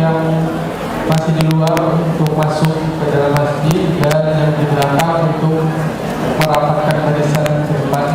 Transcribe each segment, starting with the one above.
yang masih di luar untuk masuk ke dalam masjid, dan yang di belakang untuk merapatkan barisan ke depan.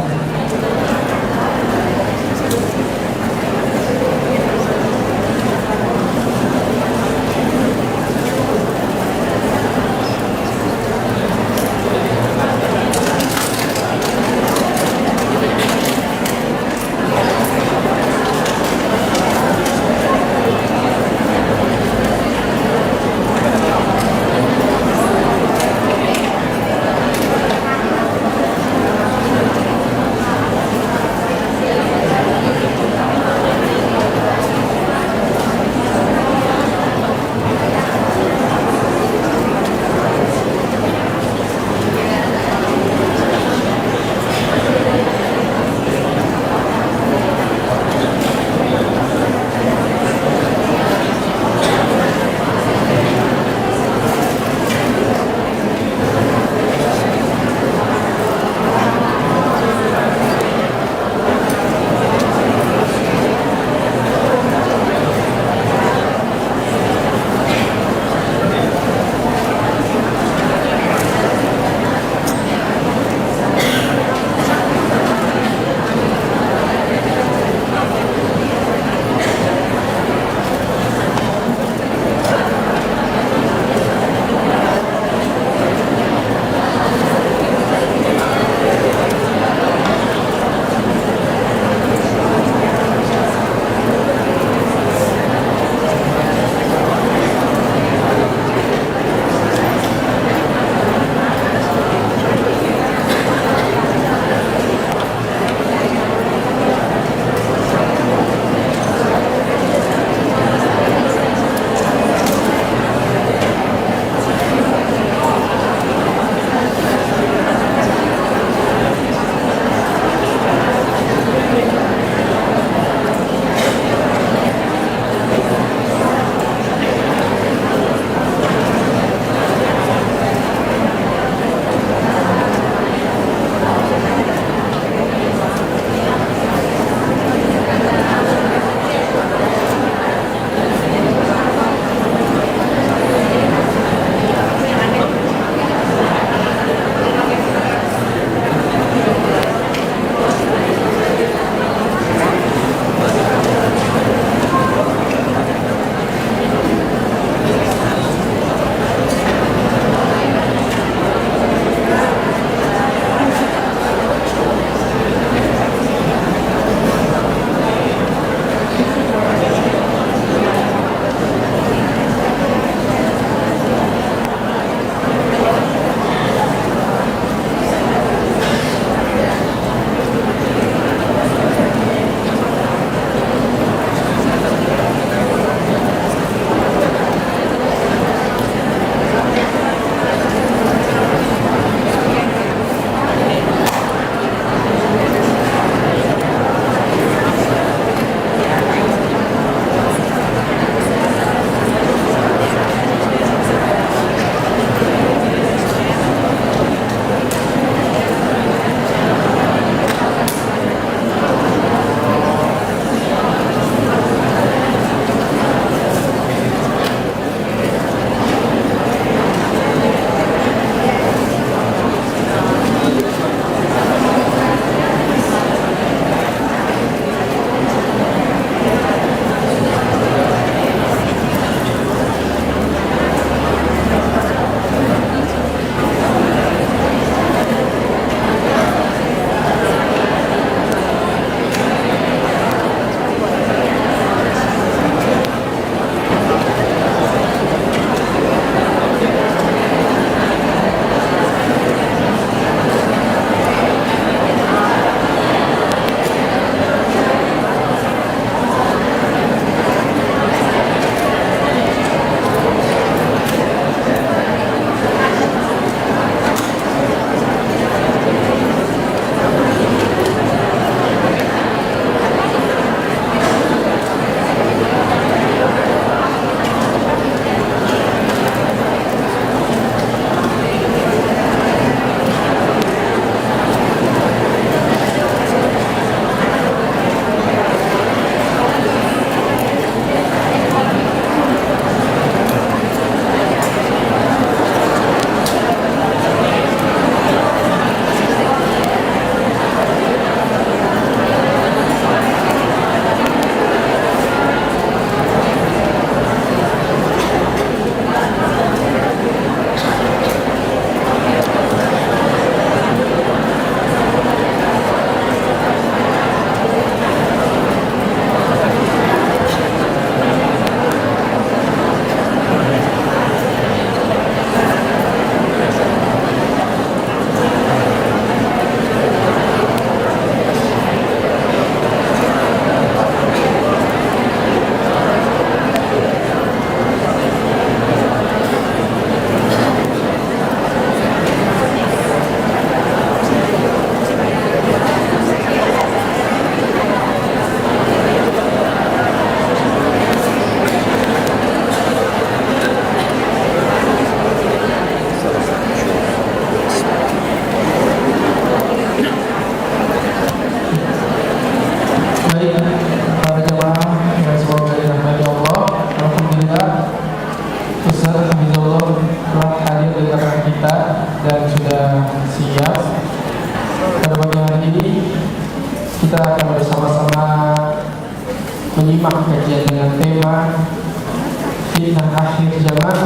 fitnah akhir zaman,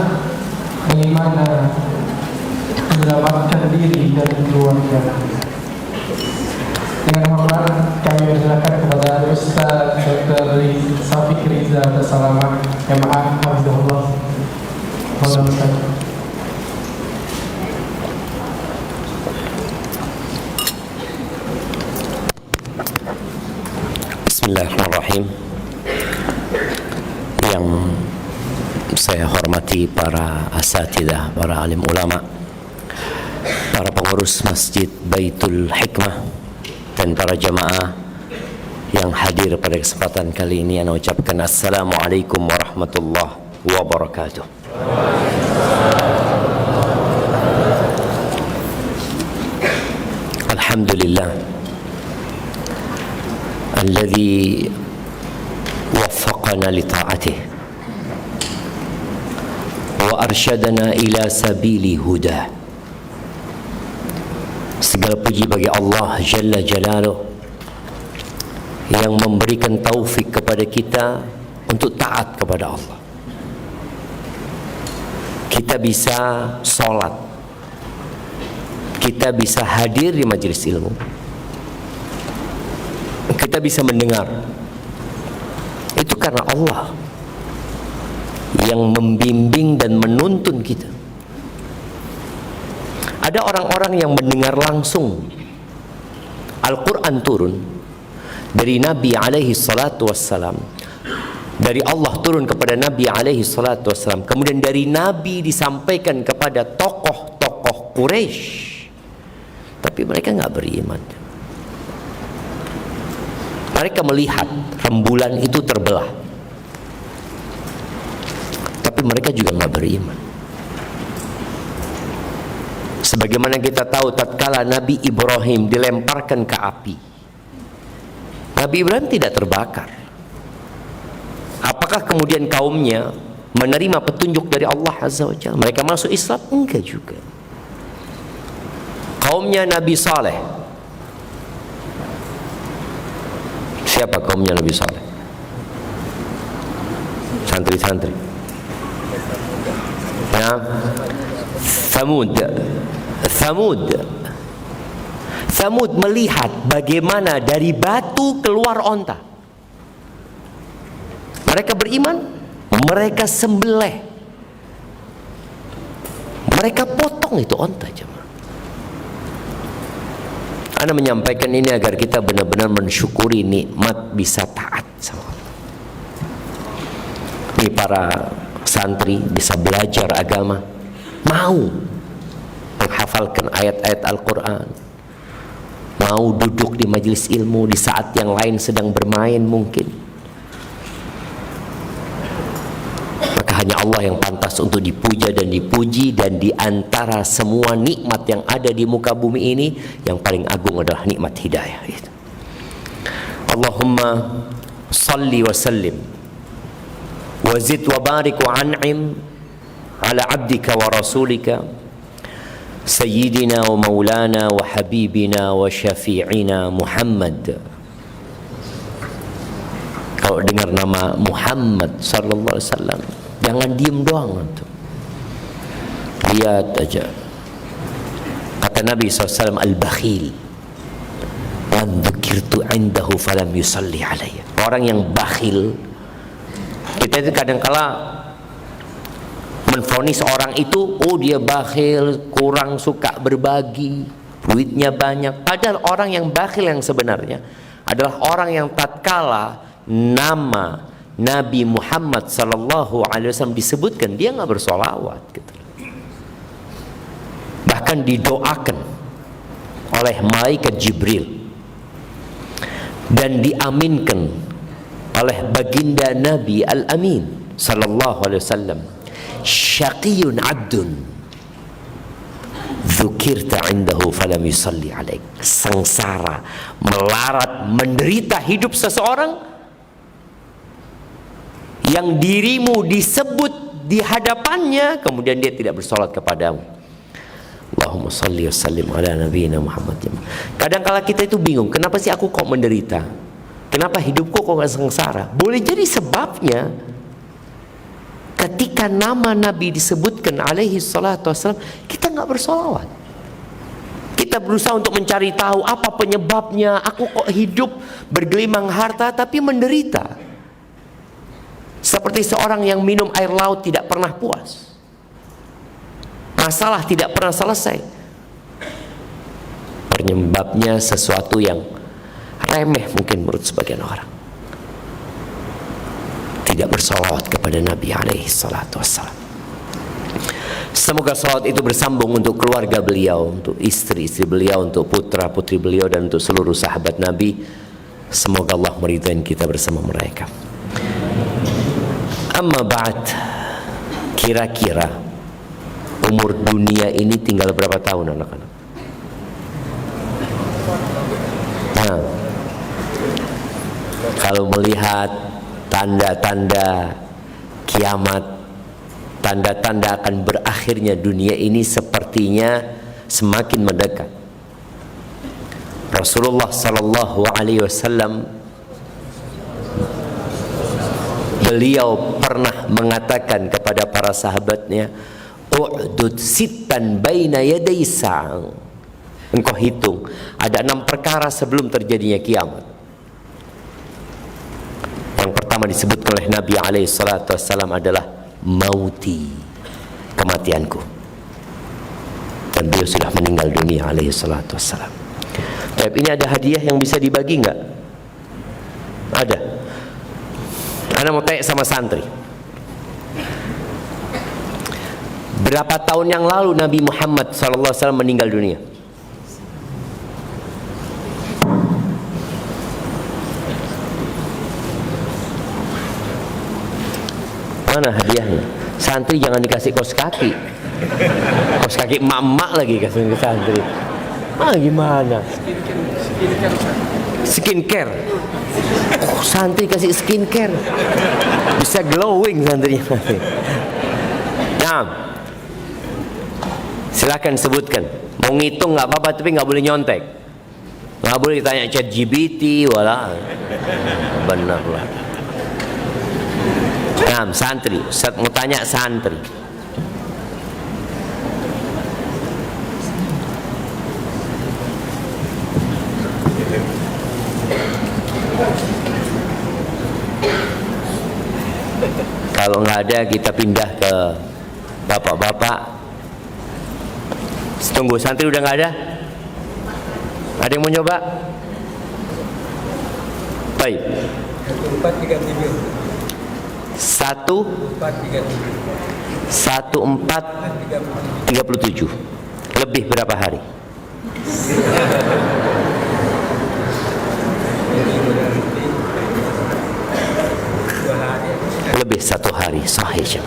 bagaimana menyelamatkan diri dan keluarga. Dengan hormat kami persilakan kepada Ustaz Dr. Syafiq Riza Bersalamat MA Hafizahullah. Mohon Ustaz. Bismillahirrahmanirrahim. Yang saya hormati para asatidzah, para alim ulama, para pengurus Masjid Baitul Hikmah, dan para jamaah yang hadir pada kesempatan kali ini, saya ucapkan Assalamualaikum warahmatullahi wabarakatuh. Alhamdulillah alladzi waffaqana li ta'atih wa arsyadana ila sabili huda. Segala puji bagi Allah Jalla Jalaluh yang memberikan taufik kepada kita untuk taat kepada Allah. Kita bisa sholat, kita bisa hadir di majelis ilmu, kita bisa mendengar. Itu karena Allah yang membimbing dan menuntun kita. Ada orang-orang yang mendengar langsung Al-Quran turun dari Nabi alaihi salatu wassalam, dari Allah turun kepada Nabi alaihi salatu wassalam, kemudian dari Nabi disampaikan kepada tokoh-tokoh Quraisy, tapi mereka nggak beriman. Mereka melihat rembulan itu terbelah, tapi mereka juga nggak beriman. Sebagaimana kita tahu, tatkala Nabi Ibrahim dilemparkan ke api, Nabi Ibrahim tidak terbakar. Apakah kemudian kaumnya menerima petunjuk dari Allah Azza wa Jalla? Mereka masuk Islam? Enggak juga. Kaumnya Nabi Saleh, siapa kaumnya Nabi Saleh? Santri-santri. Nah, Thamud melihat bagaimana dari batu keluar onta. Mereka beriman, mereka sembelih, mereka potong itu onta. Anda menyampaikan ini agar kita benar-benar mensyukuri nikmat bisa taat sama Allah. Ini para santri bisa belajar agama, mau menghafalkan ayat-ayat Al-Quran, mau duduk di majelis ilmu di saat yang lain sedang bermain mungkin. Maka hanya Allah yang pantas untuk dipuja dan dipuji, dan di antara semua nikmat yang ada di muka bumi ini, yang paling agung adalah nikmat hidayah. Allahumma salli wa sallim wa zid wa barik wa an'im ala abdika wa rasulika Sayyidina wa maulana wa habibina wa syafi'ina Muhammad. Kalau dengar nama Muhammad sallallahu alaihi wasallam, jangan diem doang tuh. Lihat aja. Kata Nabi SAW, al-bakhil man dzukirtu indahu falam yusalli alayya. Orang yang bakhil, kita itu kadang-kala menvonis orang itu, oh dia bakhil, kurang suka berbagi, duitnya banyak. Padahal orang yang bakhil yang sebenarnya adalah orang yang tatkala nama Nabi Muhammad sallallahu alaihi wasallam disebutkan, dia nggak bersolawat gitu. Bahkan didoakan oleh malaikat Jibril dan diaminkan oleh baginda Nabi Al-Amin sallallahu alaihi wasallam. Syaqiyun abdun dzukirta indahu falam yusalli alaik. Sengsara, melarat, menderita hidup seseorang yang dirimu disebut di hadapannya, kemudian dia tidak bersolat kepadamu. Allahumma salli wa sallim ala nabiyina Muhammad. Kadang-kala kita itu bingung, kenapa sih aku kok menderita? Kenapa hidupku kok gak sengsara? Boleh jadi sebabnya ketika nama Nabi disebutkan alaihi salatu wassalam, kita nggak bersolawat. Kita berusaha untuk mencari tahu apa penyebabnya. Aku kok hidup bergelimang harta tapi menderita, seperti seorang yang minum air laut tidak pernah puas. Masalah tidak pernah selesai. Penyebabnya sesuatu yang remeh mungkin menurut sebagian orang. Tidak bersolawat kepada Nabi alaihi salatu wassalam. Semoga salawat itu bersambung untuk keluarga beliau, untuk istri-istri beliau, untuk putra-putri beliau, dan untuk seluruh sahabat Nabi. Semoga Allah meridai kita bersama mereka. Amma ba'd, kira-kira umur dunia ini tinggal berapa tahun anak-anak? Nah, kalau melihat tanda-tanda kiamat, tanda-tanda akan berakhirnya dunia ini sepertinya semakin mendekat. Rasulullah sallallahu alaihi wasallam, beliau pernah mengatakan kepada para sahabatnya, "U'dud sittan baina yaday sa'ang." Engkau hitung, ada 6 perkara sebelum terjadinya kiamat. Yang pertama disebutkan oleh Nabi alaihi salatu wassalam adalah mauti, kematianku. Dan beliau sudah meninggal dunia alaihi salatu wassalam. Tapi ini ada hadiah yang bisa dibagi nggak? Ada. Ana mau tanya sama santri, berapa tahun yang lalu Nabi Muhammad SAW meninggal dunia? Mana hadiahnya? Santri jangan dikasih kaos kaki. Kaos kaki emak-emak lagi kasih ke santri. Gimana? Skincare. Oh, santri kasih skincare. Bisa glowing santrinya. Nah, silakan sebutkan. Mau ngitung nggak apa-apa, tapi nggak boleh nyontek. Nggak boleh ditanya ChatGPT, wala. Benar lah. Nah, santri, Ustaz mau tanya santri. Kalau nggak ada, kita pindah ke bapak-bapak. Tunggu, santri udah nggak ada? Ada yang mau nyoba? Baik. 1437. Lebih berapa hari? Lebih 1 hari. Sahih.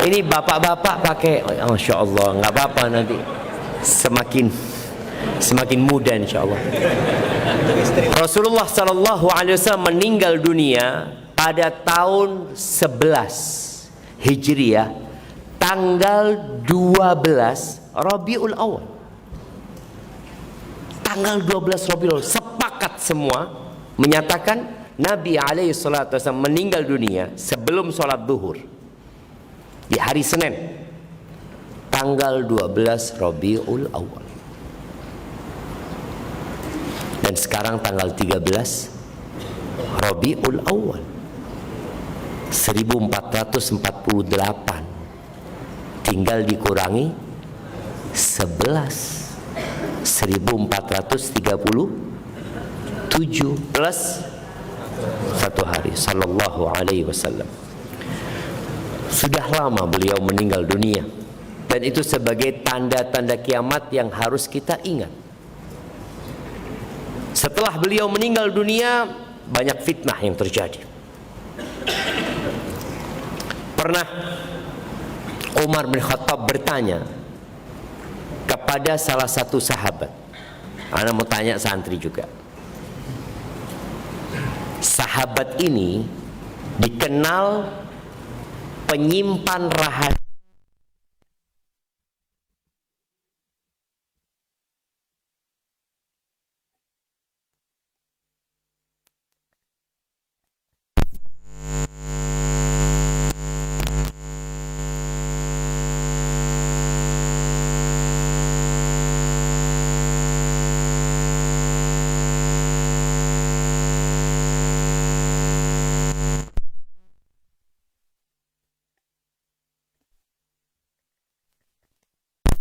Ini bapak-bapak pakai, Masya Allah, nggak apa-apa, nanti semakin muda insya Allah. Rasulullah sallallahu alaihi wasallam meninggal dunia pada tahun 11 Hijriah, tanggal 12 Rabiul Awal. Tanggal 12 Rabiul Awal, sepakat semua menyatakan Nabi alaihi salatu wasallam meninggal dunia sebelum sholat zuhur di hari Senin, tanggal 12 Rabiul Awal. Dan sekarang tanggal 13 Rabiul Awal 1448, tinggal dikurangi 11, 1437 plus 1 hari. Sallallahu alaihi wasallam. Sudah lama beliau meninggal dunia, dan itu sebagai tanda-tanda kiamat yang harus kita ingat. Setelah beliau meninggal dunia, banyak fitnah yang terjadi. Pernah Umar bin Khattab bertanya kepada salah satu sahabat. Ana mau tanya santri juga. Sahabat ini dikenal penyimpan rahasia.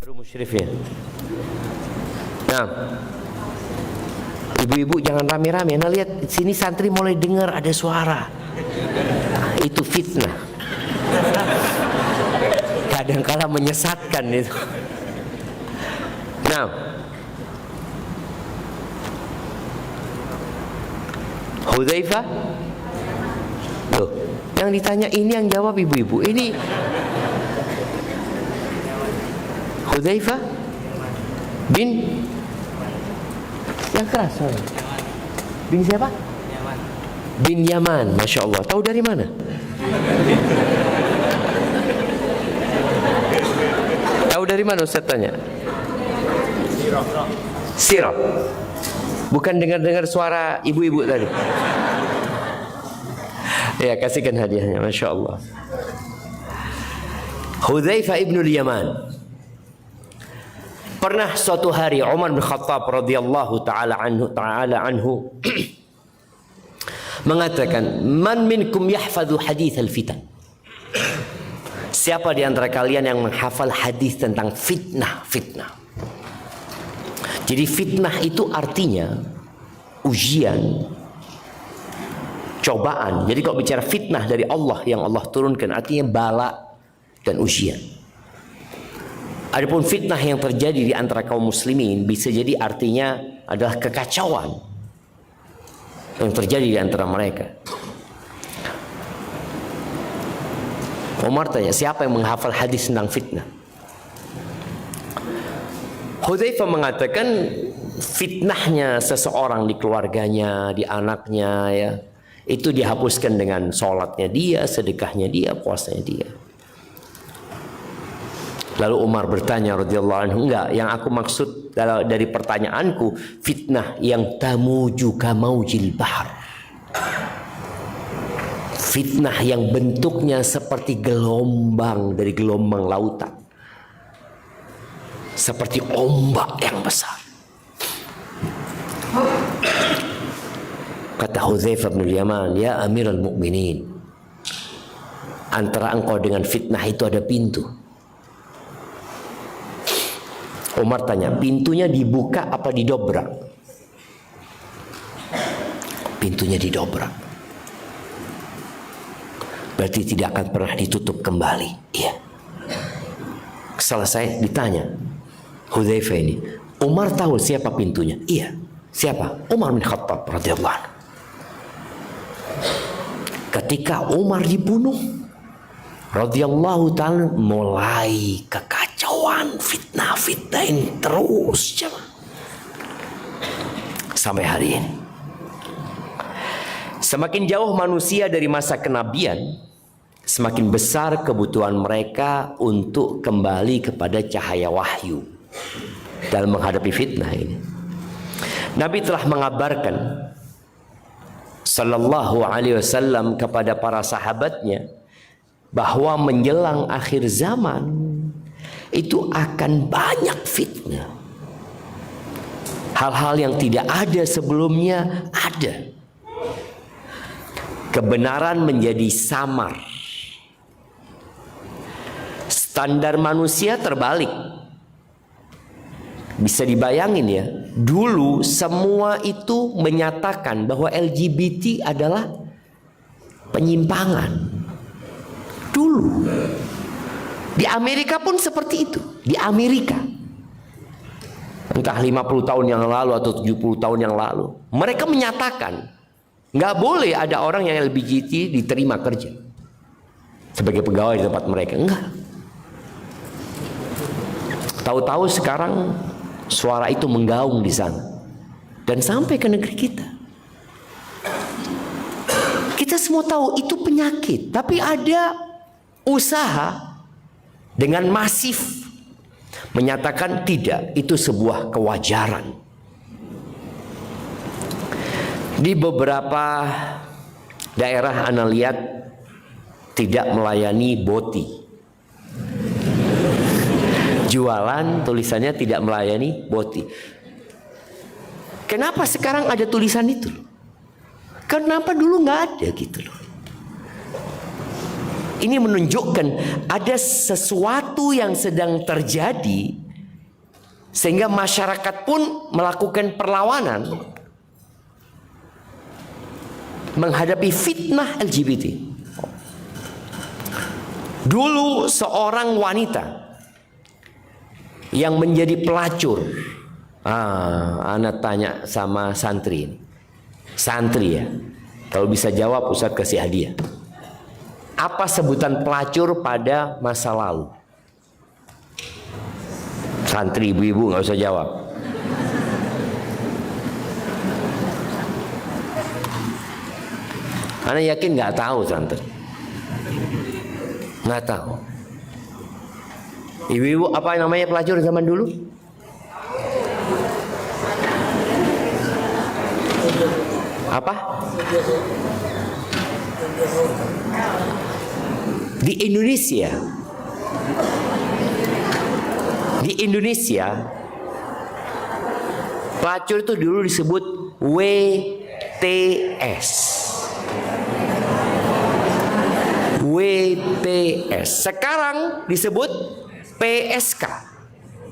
Baru musyrifnya. Nah, ibu-ibu jangan rame-rame. Nah, lihat sini santri mulai dengar ada suara. Itu fitnah. Kadang-kala menyesatkan itu. Nah, Hudzaifah, loh, yang ditanya ini yang jawab ibu-ibu. Ini Hudzaifah bin yang keras, sorry. Bin siapa? Yaman. Bin Yaman, masya Allah. Tahu dari mana? Tahu dari mana Ustaz tanya? Sirah. Bukan dengar-dengar suara ibu-ibu tadi. Ya, kasihkan hadiahnya, masya Allah. Hudzaifah ibn Yaman. Pernah suatu hari Umar bin Khattab radhiyallahu taala anhu mengatakan, "Man minkum yahfadhu hadits al-fitan?" Siapa di antara kalian yang menghafal hadis tentang fitnah? Jadi fitnah itu artinya ujian, cobaan. Jadi kalau bicara fitnah dari Allah yang Allah turunkan artinya bala dan ujian. Adapun fitnah yang terjadi di antara kaum muslimin bisa jadi artinya adalah kekacauan yang terjadi di antara mereka. Umar tanya, siapa yang menghafal hadis tentang fitnah? Hudzaifah mengatakan fitnahnya seseorang di keluarganya, di anaknya, ya, itu dihapuskan dengan sholatnya dia, sedekahnya dia, puasanya dia. Lalu Umar bertanya radhiyallahu anhu, enggak, yang aku maksud dari pertanyaanku fitnah yang tamuju kamaujil bahar. Fitnah yang bentuknya seperti gelombang dari gelombang lautan. Seperti ombak yang besar. Kata Hudzaifah bin Yaman, ya Amirul Mukminin, antara engkau dengan fitnah itu ada pintu. Umar tanya, pintunya dibuka apa didobrak? Pintunya didobrak. Berarti tidak akan pernah ditutup kembali. Iya. Selesai ditanya Hudzaifah ini, Umar tahu siapa pintunya? Iya. Siapa? Umar bin Khattab radhiyallahu anhu. Ketika Umar dibunuh radhiyallahu ta'ala, mulai kekacauan, fitnah ini terus sampai hari ini. Semakin jauh manusia dari masa kenabian, semakin besar kebutuhan mereka untuk kembali kepada cahaya wahyu dalam menghadapi fitnah ini. Nabi telah mengabarkan sallallahu alaihi wasallam kepada para sahabatnya bahwa menjelang akhir zaman itu akan banyak fitnah. Hal-hal yang tidak ada sebelumnya ada. Kebenaran menjadi samar. Standar manusia terbalik. Bisa dibayangin ya, dulu semua itu menyatakan bahwa LGBT adalah penyimpangan. Dulu di Amerika pun seperti itu. Di Amerika entah 50 tahun yang lalu atau 70 tahun yang lalu, mereka menyatakan nggak boleh ada orang yang LGBT diterima kerja sebagai pegawai di tempat mereka. Enggak. Tahu-tahu sekarang suara itu menggaung di sana dan sampai ke negeri kita. Kita semua tahu itu penyakit, tapi ada usaha dengan masif menyatakan tidak, itu sebuah kewajaran. Di beberapa daerah Anda lihat tidak melayani boti. Jualan tulisannya tidak melayani boti. Kenapa sekarang ada tulisan itu? Kenapa dulu nggak ada gitu loh? Ini menunjukkan ada sesuatu yang sedang terjadi Sehingga masyarakat pun melakukan perlawanan menghadapi fitnah LGBT. Dulu seorang wanita yang menjadi pelacur. Anak tanya sama santri ini. Santri ya. Kalau bisa jawab, Ustaz kasih hadiah. Apa sebutan pelacur pada masa lalu? Santri ibu-ibu nggak usah jawab. Ana yakin nggak tahu santri. Nggak tahu. Ibu-ibu apa namanya pelacur zaman dulu? Apa? Di Indonesia. Di Indonesia pelacur itu dulu disebut WTS. WTS. Sekarang disebut PSK.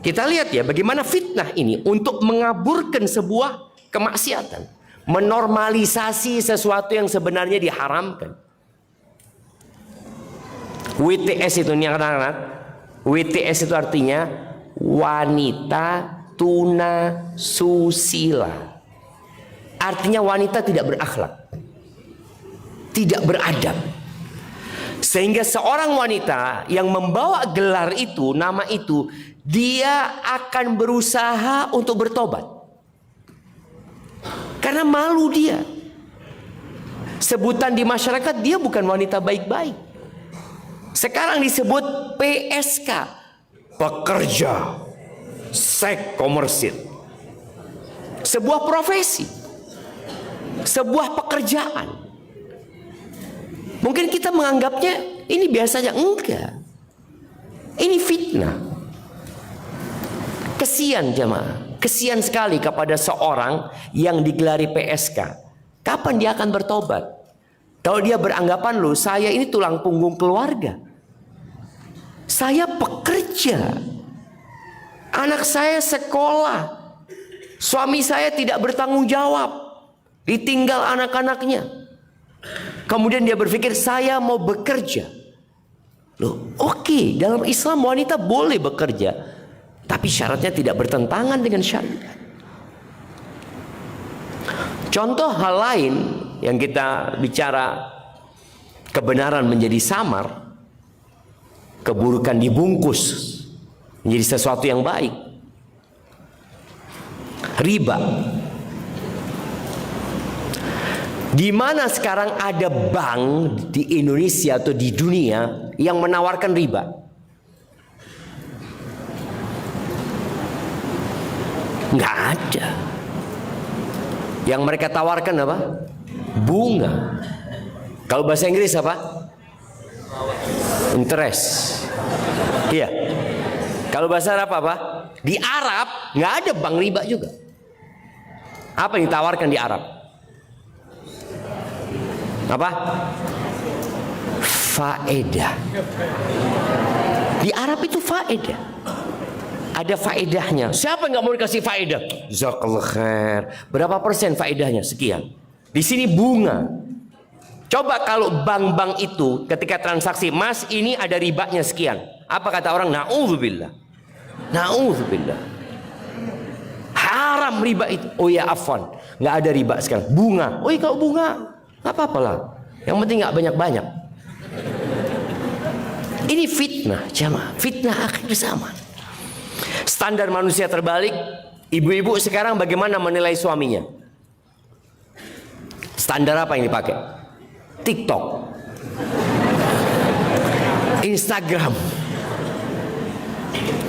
Kita lihat ya bagaimana fitnah ini untuk mengaburkan sebuah kemaksiatan, menormalisasi sesuatu yang sebenarnya diharamkan. WTS itu nih anak-anak. WTS itu artinya wanita tuna susila. Artinya wanita tidak berakhlak, tidak beradab. Sehingga seorang wanita yang membawa gelar itu, nama itu, dia akan berusaha untuk bertobat. Karena malu dia. Sebutan di masyarakat dia bukan wanita baik-baik. Sekarang disebut PSK, pekerja seks komersil. Sebuah profesi, sebuah pekerjaan. Mungkin kita menganggapnya ini biasa saja. Enggak. Ini fitnah. Kesian jemaah. Kesian sekali kepada seorang yang digelari PSK. Kapan dia akan bertobat? Kalau dia beranggapan, loh saya ini tulang punggung keluarga. Saya pekerja. Anak saya sekolah. Suami saya tidak bertanggung jawab. Ditinggal anak-anaknya. Kemudian dia berpikir saya mau bekerja. Loh, oke, dalam Islam wanita boleh bekerja, tapi syaratnya tidak bertentangan dengan syariat. Contoh hal lain yang kita bicara kebenaran menjadi samar, keburukan dibungkus menjadi sesuatu yang baik. Riba. Di mana sekarang ada bank di Indonesia atau di dunia yang menawarkan riba? Nggak ada. Yang mereka tawarkan apa? Bunga. Kalau bahasa Inggris apa? Interest. Iya. Kalau bahasa Arab apa? Di Arab nggak ada bank riba juga. Apa yang ditawarkan di Arab? Apa? Faedah. Di Arab itu faedah. Ada faedahnya. Siapa yang nggak mau dikasih faedah? Jazakallah khair. Berapa persen faedahnya? Sekian. Di sini bunga. Coba kalau bank-bank itu ketika transaksi, mas ini ada ribanya sekian. Apa kata orang? Na'udzubillah. Na'udzubillah. Haram riba itu. Oh ya afwan. Nggak ada riba sekarang. Bunga. Oh iya kalau bunga. Nggak apa-apa lah. Yang penting nggak banyak-banyak. Ini fitnah, jamaah. Fitnah akhir zaman. Standar manusia terbalik. Ibu-ibu sekarang bagaimana menilai suaminya? Standar apa yang dipakai? TikTok, Instagram.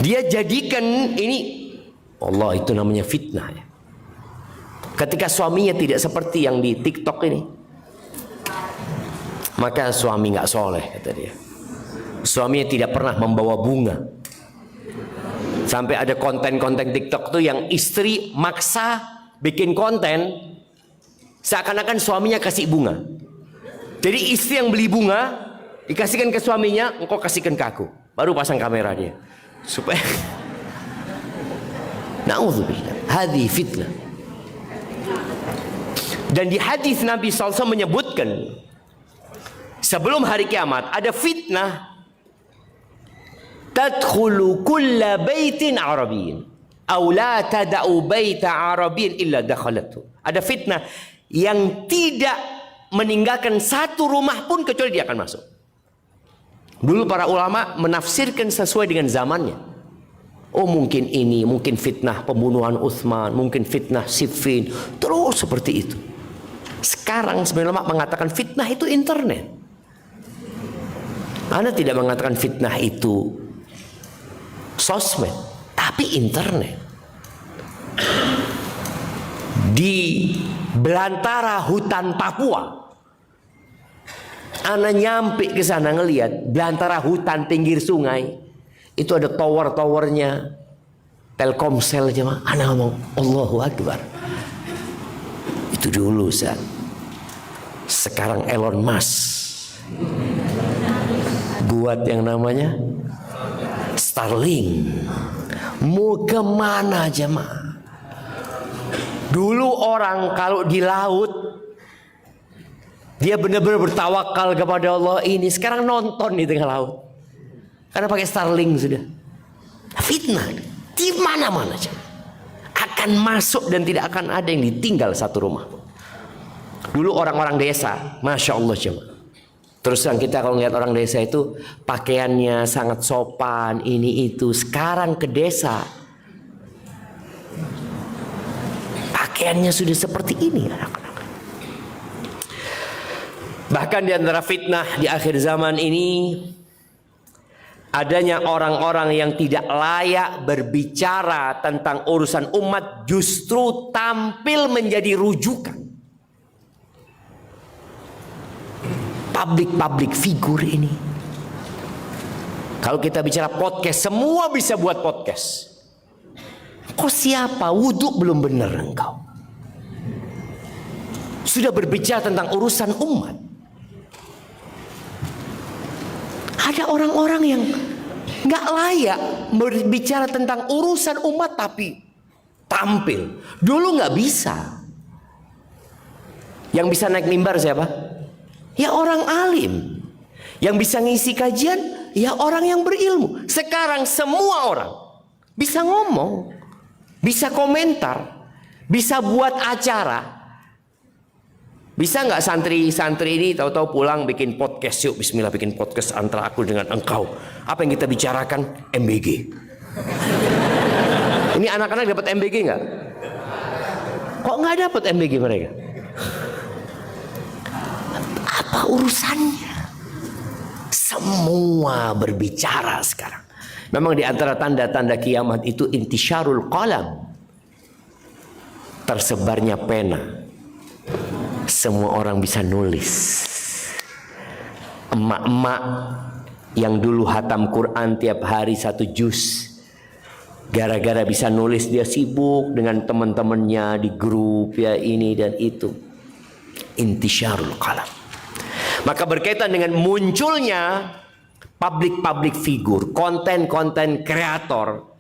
Dia jadikan ini, Allah, itu namanya fitnah ya. Ketika suaminya tidak seperti yang di TikTok ini, maka suami nggak soleh, kata dia. Suaminya tidak pernah membawa bunga. Sampai ada konten-konten TikTok tuh yang istri maksa bikin konten seakan-akan suaminya kasih bunga. Jadi istri yang beli bunga dikasihkan ke suaminya, engkau kasihkan ke aku. Baru pasang kamera dia. Supaya Na'udzubillah. Hadhi fitnah. Dan di hadis Nabi SAW menyebutkan sebelum hari kiamat ada fitnah tadkhulu kulla baitin arabiyyin aw la tad'u baita arabiyyin illa dakhalatu. Ada fitnah yang tidak meninggalkan satu rumah pun kecuali dia akan masuk. Dulu para ulama menafsirkan sesuai dengan zamannya. Oh mungkin ini, mungkin fitnah pembunuhan Utsman, mungkin fitnah Siffin, terus seperti itu. Sekarang sebenarnya ulama mengatakan fitnah itu internet. Anda tidak mengatakan fitnah itu sosmed, tapi internet. Di belantara hutan Papua, Anda nyampe ke sana ngelihat belantara hutan pinggir sungai, itu ada tower-towernya Telkomsel jemaah. Anda ngomong Allahu Akbar. Itu dulu Ustaz. Sekarang Elon Musk buat yang namanya Starlink. Mau kemana jemaah? Dulu orang kalau di laut dia benar-benar bertawakal kepada Allah ini. Sekarang nonton di tengah laut karena pakai Starlink sudah. Fitnah di mana-mana jemaah. Akan masuk dan tidak akan ada yang ditinggal satu rumah. Dulu orang-orang desa, Masya Allah jemaah. Terus yang kita kalau lihat orang desa itu pakaiannya sangat sopan, ini itu. Sekarang ke desa pakaiannya sudah seperti ini anak-anak. Bahkan di antara fitnah di akhir zaman ini adanya orang-orang yang tidak layak berbicara tentang urusan umat justru tampil menjadi rujukan. Public figur ini. Kalau kita bicara podcast, semua bisa buat podcast. Kok siapa? Wudhu belum benar engkau. Sudah berbicara tentang urusan umat. Ada orang-orang yang nggak layak berbicara tentang urusan umat tapi tampil. Dulu nggak bisa. Yang bisa naik mimbar siapa? Ya orang alim. Yang bisa ngisi kajian ya orang yang berilmu. Sekarang semua orang bisa ngomong, bisa komentar, bisa buat acara. Bisa nggak santri-santri ini tahu-tahu pulang bikin podcast, yuk bismillah bikin podcast antara aku dengan engkau. Apa yang kita bicarakan? MBG. Ini anak-anak dapat MBG nggak? Kok nggak dapat MBG mereka? Apa urusannya? Semua berbicara sekarang. Memang di antara tanda-tanda kiamat itu intisyarul qalam. Tersebarnya pena. Semua orang bisa nulis. Emak-emak yang dulu hatam Quran tiap hari 1 juz, gara-gara bisa nulis dia sibuk dengan teman-temannya di grup ya ini dan itu. Intisyarul qalam. Maka berkaitan dengan munculnya public figure, konten kreator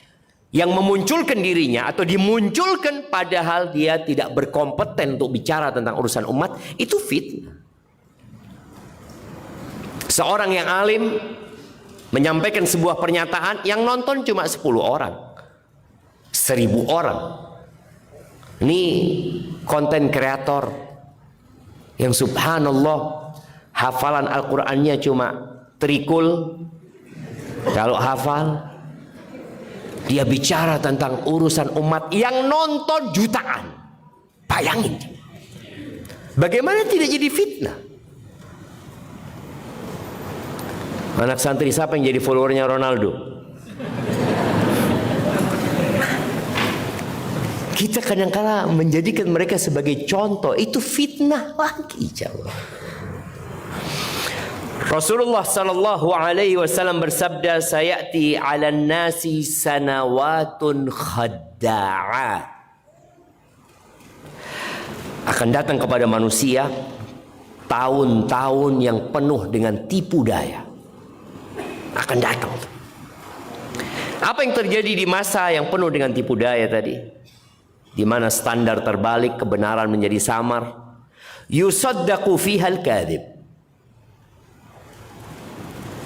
yang memunculkan dirinya atau dimunculkan padahal dia tidak berkompeten untuk bicara tentang urusan umat, itu fitnah. Seorang yang alim menyampaikan sebuah pernyataan yang nonton cuma 10 orang, 1000 orang. Ini konten kreator yang subhanallah hafalan Al-Qur'annya cuma trikul. Kalau hafal, dia bicara tentang urusan umat yang nonton jutaan. Bayangin. Bagaimana tidak jadi fitnah? Anak santri siapa yang jadi followernya Ronaldo? Kita kadang-kala menjadikan mereka sebagai contoh. Itu fitnah lagi jawab. Rasulullah sallallahu alaihi wasallam bersabda, sayati 'alan nasi sanawatun khadda'a. Akan datang kepada manusia tahun-tahun yang penuh dengan tipu daya. Akan datang. Apa yang terjadi di masa yang penuh dengan tipu daya tadi? Di mana standar terbalik, kebenaran menjadi samar. Yusaddaqu fihal kadhib.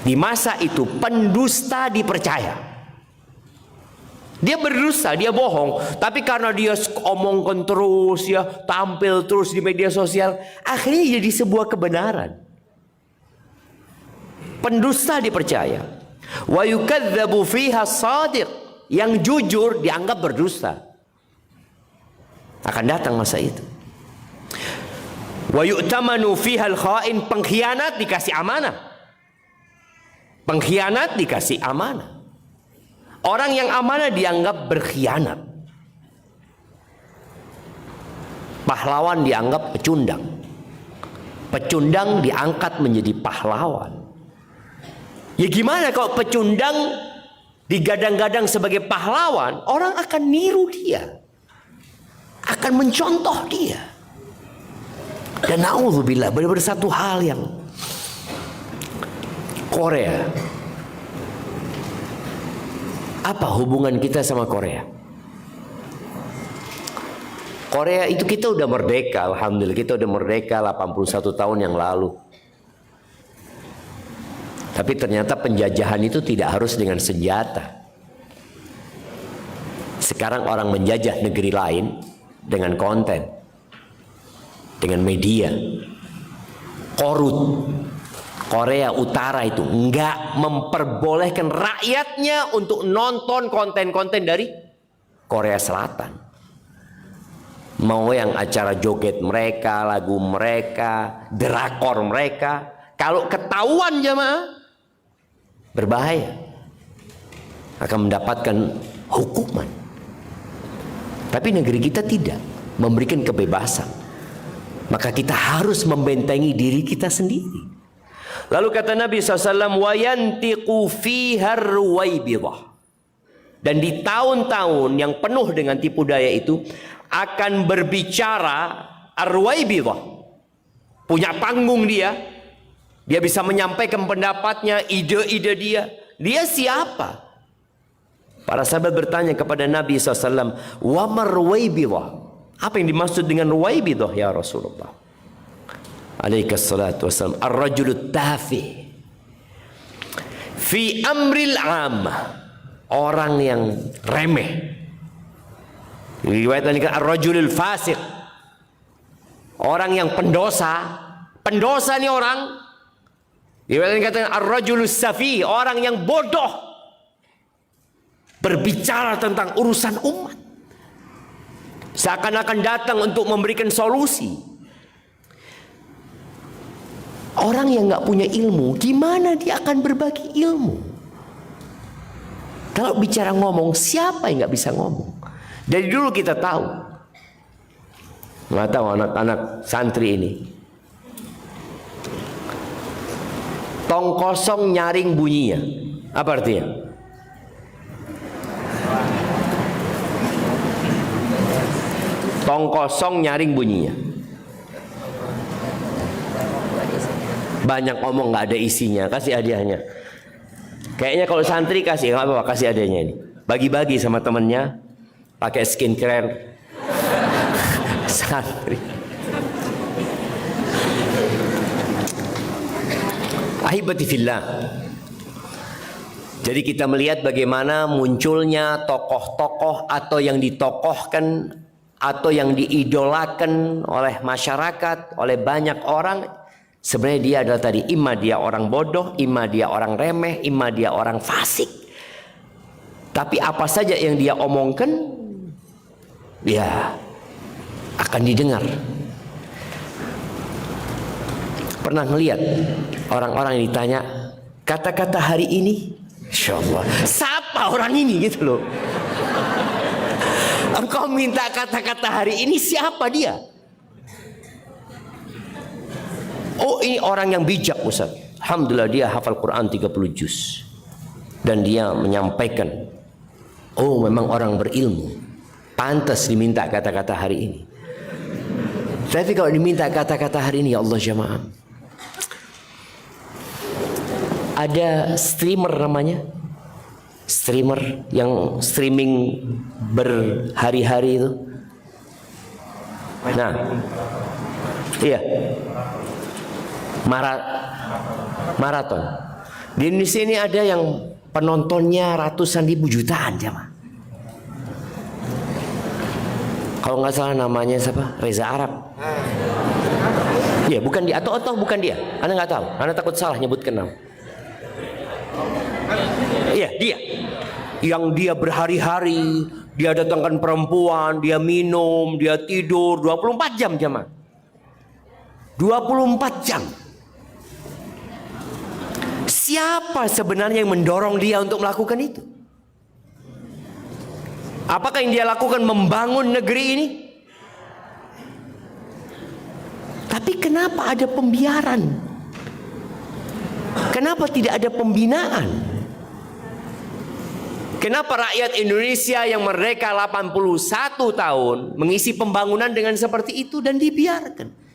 Di masa itu pendusta dipercaya. Dia berdusta, dia bohong, tapi karena dia omongkan terus, ya tampil terus di media sosial, akhirnya jadi sebuah kebenaran. Pendusta dipercaya. Wa yukadzabu fiha shadiq. Yang jujur dianggap berdusta. Akan datang masa itu. Wa yu'tamanu fiha al-kha'in. Pengkhianat dikasih amanah. Pengkhianat dikasih amanah. Orang yang amanah dianggap berkhianat. Pahlawan dianggap pecundang. Pecundang diangkat menjadi pahlawan. Ya gimana kalau pecundang digadang-gadang sebagai pahlawan, orang akan niru dia, akan mencontoh dia. Dan na'udzubillah, benar-benar satu hal yang Korea. Apa hubungan kita sama Korea? Korea itu kita udah merdeka, alhamdulillah kita udah merdeka 81 tahun yang lalu. Tapi ternyata penjajahan itu tidak harus dengan senjata. Sekarang orang menjajah negeri lain dengan konten, dengan media. Korut. Korea Utara itu enggak memperbolehkan rakyatnya untuk nonton konten-konten dari Korea Selatan. Mau yang acara joget mereka, lagu mereka, drakor mereka, kalau ketahuan jamaah, berbahaya, akan mendapatkan hukuman. Tapi negeri kita tidak memberikan kebebasan, maka kita harus membentengi diri kita sendiri. Lalu kata Nabi SAW, wayantiqu fiha ruwaibidah. Dan di tahun-tahun yang penuh dengan tipu daya itu akan berbicara ar-ruwaibidah. Punya panggung dia. Dia bisa menyampaikan pendapatnya, ide-ide dia. Dia siapa? Para sahabat bertanya kepada Nabi SAW, wa marwaibidah. Apa yang dimaksud dengan ruwaibidah ya Rasulullah? Alaihissalatu wassalam, ar-rajulut tafi fi amril ammah. Orang yang remeh. Riwayat lain ar-rajulul fasiq. Orang yang pendosa. Pendosa ini orang. Riwayat katakan ar-rajulus safi, orang yang bodoh berbicara tentang urusan umat. Seakan-akan datang untuk memberikan solusi. Orang yang nggak punya ilmu, gimana dia akan berbagi ilmu? Kalau bicara ngomong, siapa yang nggak bisa ngomong? Dari dulu kita tahu. Nggak tahu anak-anak santri ini. Tong kosong nyaring bunyinya. Apa artinya? Tong kosong nyaring bunyinya. Banyak ngomong nggak ada isinya, kasih hadiahnya. Kayaknya kalau santri kasih nggak apa-apa, kasih hadiahnya ini. Bagi-bagi sama temennya, pakai skincare. Santri. Ahibati fillah. Jadi kita melihat bagaimana munculnya tokoh-tokoh atau yang ditokohkan atau yang diidolakan oleh masyarakat, oleh banyak orang. Sebenarnya dia adalah tadi, imma dia orang bodoh, imma dia orang remeh, imma dia orang fasik. Tapi apa saja yang dia omongkan, ya akan didengar. Pernah ngelihat orang-orang yang ditanya kata-kata hari ini, Insya Allah, siapa orang ini gitu loh. Engkau minta kata-kata hari ini, siapa dia? Oh, ini orang yang bijak Ustaz. Alhamdulillah dia hafal Quran 30 juz. Dan dia menyampaikan, oh memang orang berilmu, pantas diminta kata-kata hari ini. Tapi kalau diminta kata-kata hari ini, ya Allah jamaah, ada streamer namanya, streamer yang streaming berhari-hari itu. Nah, iya, maraton. Di Indonesia ini ada yang penontonnya ratusan ribu, jutaan jamaah. Kalau nggak salah namanya siapa? Reza Arab. Ya, bukan dia atau bukan dia. Anda nggak tahu. Anda takut salah nyebutkan nama. Iya, dia. Yang dia berhari-hari, dia datangkan perempuan, dia minum, dia tidur 24 jam jamaah. 24 jam. Siapa sebenarnya yang mendorong dia untuk melakukan itu? Apakah yang dia lakukan membangun negeri ini? Tapi kenapa ada pembiaran? Kenapa tidak ada pembinaan? Kenapa rakyat Indonesia yang merdeka 81 tahun mengisi pembangunan dengan seperti itu dan dibiarkan?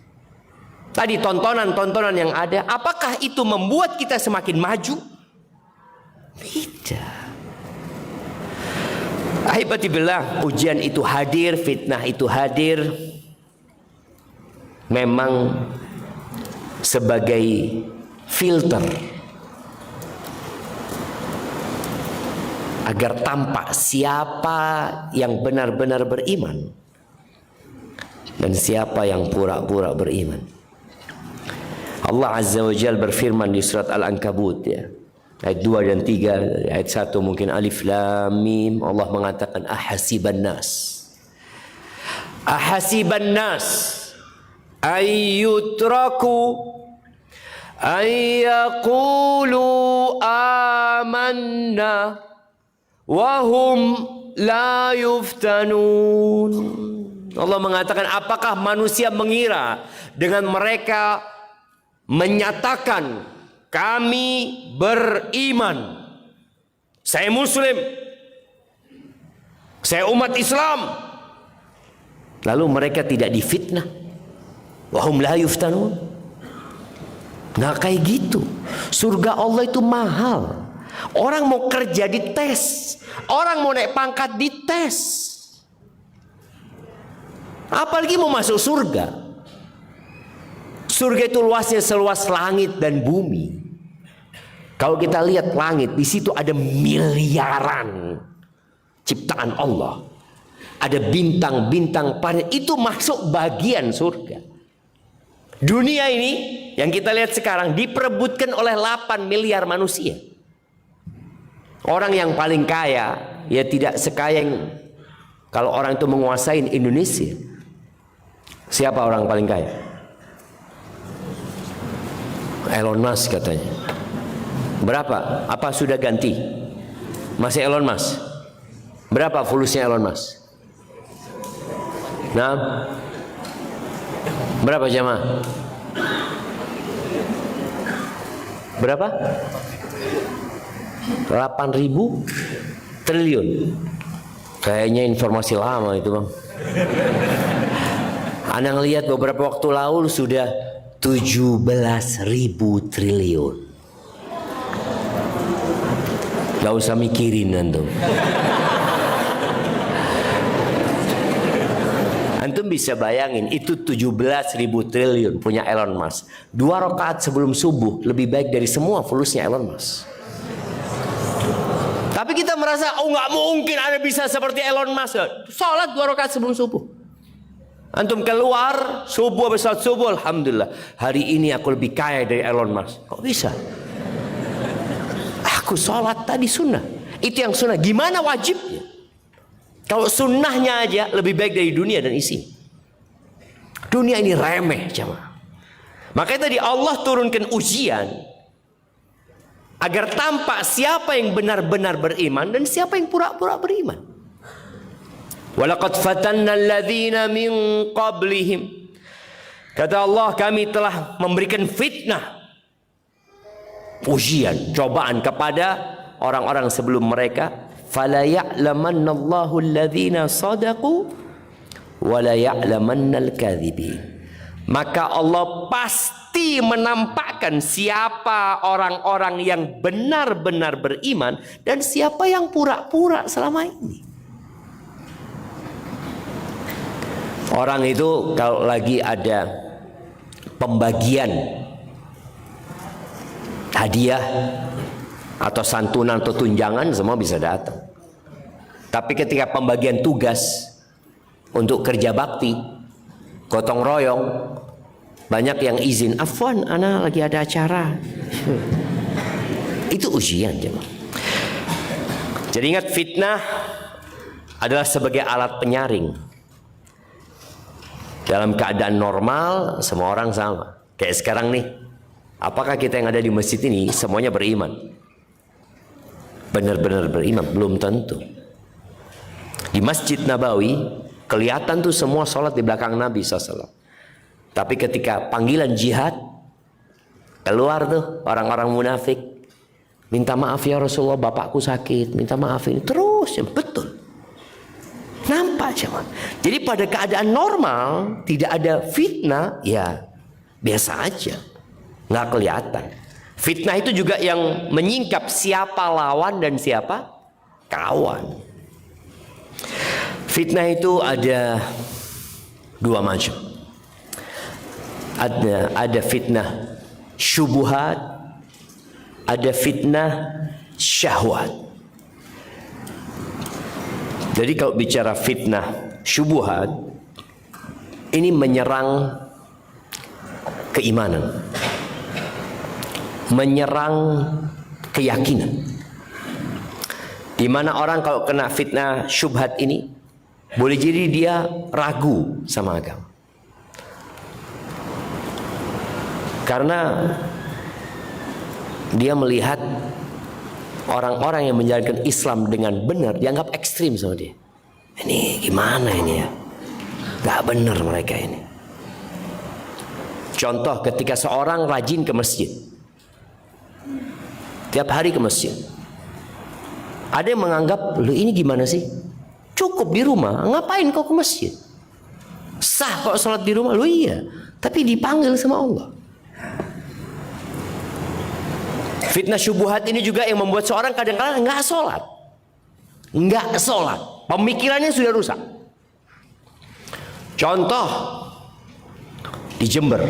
Tadi tontonan-tontonan yang ada, apakah itu membuat kita semakin maju? Tidak. Ahibatibillah, ujian itu hadir, fitnah itu hadir, memang sebagai filter agar tampak siapa yang benar-benar beriman dan siapa yang pura-pura beriman. Allah Azza wa Jalla berfirman di surat Al-Ankabut, ya, ayat 2 dan 3. Ayat 1 mungkin alif lam mim. Allah mengatakan ahasiban nas ayyutraku ayyaqulu amanna wahum la yuftanun. Allah mengatakan, apakah manusia mengira dengan mereka menyatakan kami beriman, saya muslim, saya umat Islam, lalu mereka tidak difitnah? Wahum la yuftanun. Nah, kayak gitu. Surga Allah itu mahal. Orang mau kerja dites, orang mau naik pangkat dites, apalagi mau masuk surga. Surga itu luasnya seluas langit dan bumi. Kalau kita lihat langit, di situ ada miliaran ciptaan Allah. Ada bintang-bintang planet, itu masuk bagian surga. Dunia ini yang kita lihat sekarang diperebutkan oleh 8 miliar manusia. Orang yang paling kaya, ya tidak sekaya yang kalau orang itu menguasai Indonesia. Siapa orang paling kaya? Elon Musk katanya. Berapa? Apa sudah ganti? Masih Elon Musk? Berapa fulusnya Elon Musk? Nah, berapa jamaah? Berapa? 8.000 triliun. Kayaknya informasi lama itu, Bang. Anda ngelihat beberapa waktu lalu sudah 17.000 triliun. Gak usah mikirin antum. Antum bisa bayangin itu 17.000 triliun punya Elon Musk. 2 rakaat sebelum subuh lebih baik dari semua fulusnya Elon Musk. Tapi kita merasa, oh nggak mungkin ada bisa seperti Elon Musk. Sholat 2 rakaat sebelum subuh. Antum keluar subuh, habis sholat subuh, alhamdulillah, hari ini aku lebih kaya dari Elon Musk. Kok bisa? Aku sholat tadi sunnah. Itu yang sunnah. Gimana wajibnya? Kalau sunnahnya aja lebih baik dari dunia dan isi. Dunia ini remeh, jemaah. Makanya tadi Allah turunkan ujian agar tampak siapa yang benar-benar beriman dan siapa yang pura-pura beriman. Walaqad fatanna alladzina min qablihim. Kata Allah, kami telah memberikan fitnah, ujian, cobaan kepada orang-orang sebelum mereka. Fala ya'lamannallahu alladzina sadaqu wa la ya'lamannal kadzibin. Maka Allah pasti pasti menampakkan siapa orang-orang yang benar-benar beriman dan siapa yang pura-pura selama ini. Orang itu kalau lagi ada pembagian hadiah atau santunan atau tunjangan, semua bisa datang. Tapi ketika pembagian tugas untuk kerja bakti, gotong royong, banyak yang izin, afwan, ana lagi ada acara. Itu ujian, jemaah. Jadi ingat, fitnah adalah sebagai alat penyaring. Dalam keadaan normal, semua orang sama. Kayak sekarang nih, apakah kita yang ada di masjid ini semuanya beriman? Benar-benar beriman? Belum tentu. Di Masjid Nabawi kelihatan tuh semua sholat di belakang Nabi SAW. Tapi ketika panggilan jihad, keluar tuh orang-orang munafik, minta maaf ya Rasulullah, bapakku sakit, minta maaf ini terus, ya betul. Nampak cuman. Jadi pada keadaan normal tidak ada fitnah, ya biasa aja, nggak kelihatan. Fitnah itu juga yang menyingkap siapa lawan dan siapa kawan. Fitnah itu ada dua macam. Ada fitnah syubhat, ada fitnah syahwat. Jadi kalau bicara fitnah syubhat, ini menyerang keimanan, menyerang keyakinan. Di mana orang kalau kena fitnah syubhat ini, boleh jadi dia ragu sama agama. Karena dia melihat orang-orang yang menjalankan Islam dengan benar dianggap ekstrim sama dia. Ini gimana ini ya? Gak benar mereka ini. Contoh, ketika seorang rajin ke masjid, tiap hari ke masjid, ada yang menganggap, lu ini gimana sih? Cukup di rumah, ngapain kau ke masjid? Sah kok sholat di rumah? Lu iya, tapi dipanggil sama Allah. Fitnah syubhat ini juga yang membuat seorang kadang-kadang nggak sholat. Pemikirannya sudah rusak. Contoh, di Jember,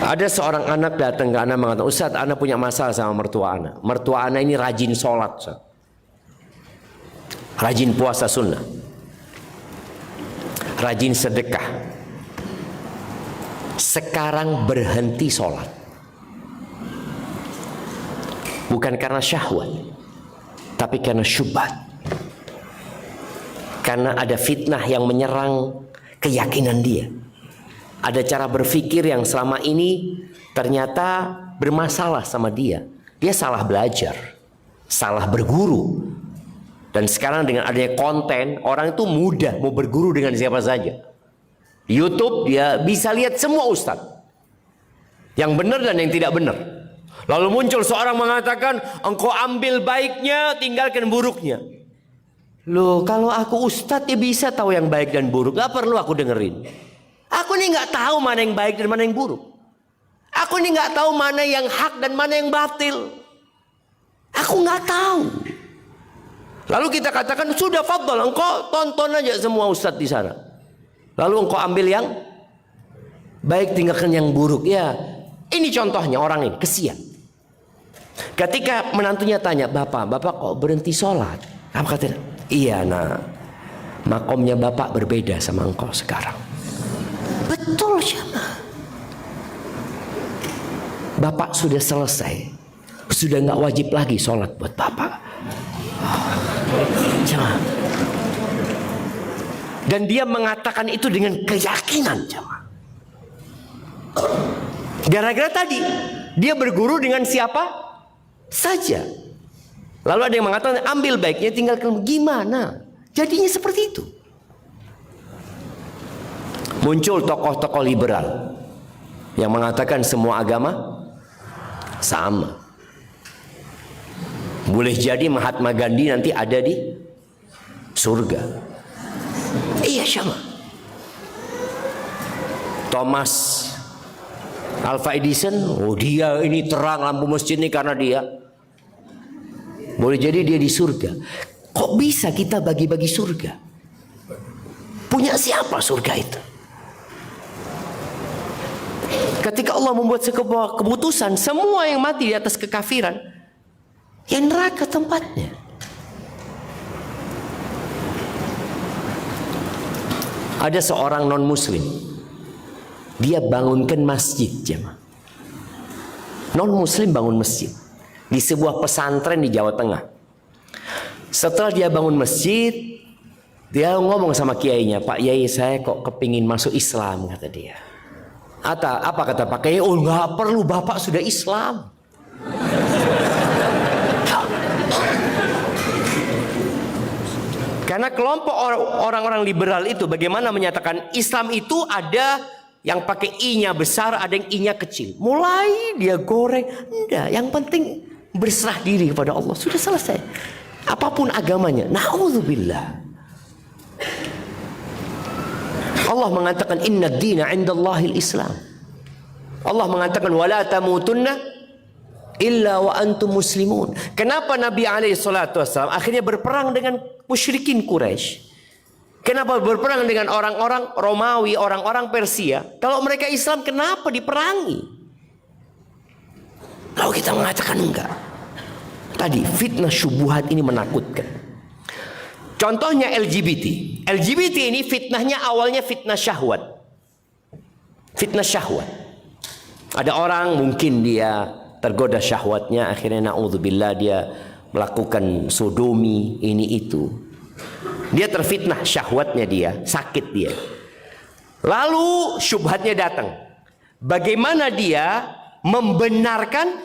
ada seorang anak datang ke anak mengatakan, Ustaz, anak punya masalah sama mertua anak. Mertua anak ini rajin sholat, Ustaz. Rajin puasa sunnah, rajin sedekah. Sekarang berhenti sholat. Bukan karena syahwat, tapi karena syubhat. Karena ada fitnah yang menyerang keyakinan dia. Ada cara berpikir yang selama ini ternyata bermasalah sama dia. Dia salah belajar, salah berguru. Dan sekarang dengan adanya konten, orang itu mudah mau berguru dengan siapa saja. Di YouTube dia bisa lihat semua ustadz, yang benar dan yang tidak benar. Lalu muncul seorang mengatakan, engkau ambil baiknya, tinggalkan buruknya. Loh, kalau aku ustadz ya bisa tahu yang baik dan buruk, gak perlu aku dengerin. Aku nih gak tahu mana yang baik dan mana yang buruk. Aku nih gak tahu mana yang hak dan mana yang batil. Aku gak tahu. Lalu kita katakan, sudah fadhal, engkau tonton aja semua ustadz di sana. Lalu engkau ambil yang baik, tinggalkan yang buruk. Ya, ini contohnya orang ini, kesian. Ketika menantunya tanya, bapak kok berhenti sholat? Apa katanya? Iya nak, makomnya bapak berbeda sama engkau sekarang. Betul sama. Bapak sudah selesai, sudah nggak wajib lagi sholat buat bapak. Jangan. Dan dia mengatakan itu dengan keyakinan, jemaah. Gara-gara tadi dia berguru dengan siapa saja. Lalu ada yang mengatakan ambil baiknya, tinggalkan. Gimana? Jadinya seperti itu. Muncul tokoh-tokoh liberal yang mengatakan semua agama sama. Boleh jadi Mahatma Gandhi nanti ada di surga. Iya sama. Thomas Alva Edison, oh dia ini terang lampu masjid ini karena dia. Boleh jadi dia di surga. Kok bisa kita bagi-bagi surga? Punya siapa surga itu? Ketika Allah membuat sebuah keputusan, semua yang mati di atas kekafiran, ya neraka tempatnya. Ada seorang non-muslim, dia bangunkan masjid, jemaah. Non-muslim bangun masjid di sebuah pesantren di Jawa Tengah. Setelah dia bangun masjid, dia ngomong sama kiainya, Pak Yai, saya kok kepingin masuk Islam, kata dia. Apa kata Pak Kiai? Oh, nggak perlu, Bapak sudah Islam. Karena kelompok orang-orang liberal itu bagaimana menyatakan Islam itu ada yang pakai I-nya besar, ada yang I-nya kecil. Mulai dia goreng, enggak, yang penting berserah diri kepada Allah, sudah selesai. Apapun agamanya. Na'udzubillah. Allah mengatakan inna ad-dina 'indallahil Islam. Allah mengatakan wala tamutunna illa wa antum muslimun. Kenapa Nabi alaihi salatu wasallam akhirnya berperang dengan musyrikin Quraisy? Kenapa berperang dengan orang-orang Romawi, orang-orang Persia? Kalau mereka Islam, kenapa diperangi? Kalau kita mengatakan enggak. Tadi fitnah syubhat ini menakutkan. Contohnya LGBT. LGBT ini fitnahnya awalnya fitnah syahwat. Fitnah syahwat. Ada orang mungkin dia tergoda syahwatnya, akhirnya na'udzubillah dia melakukan sodomi, ini itu. Dia terfitnah syahwatnya, dia sakit dia. Lalu syubhatnya datang. Bagaimana dia membenarkan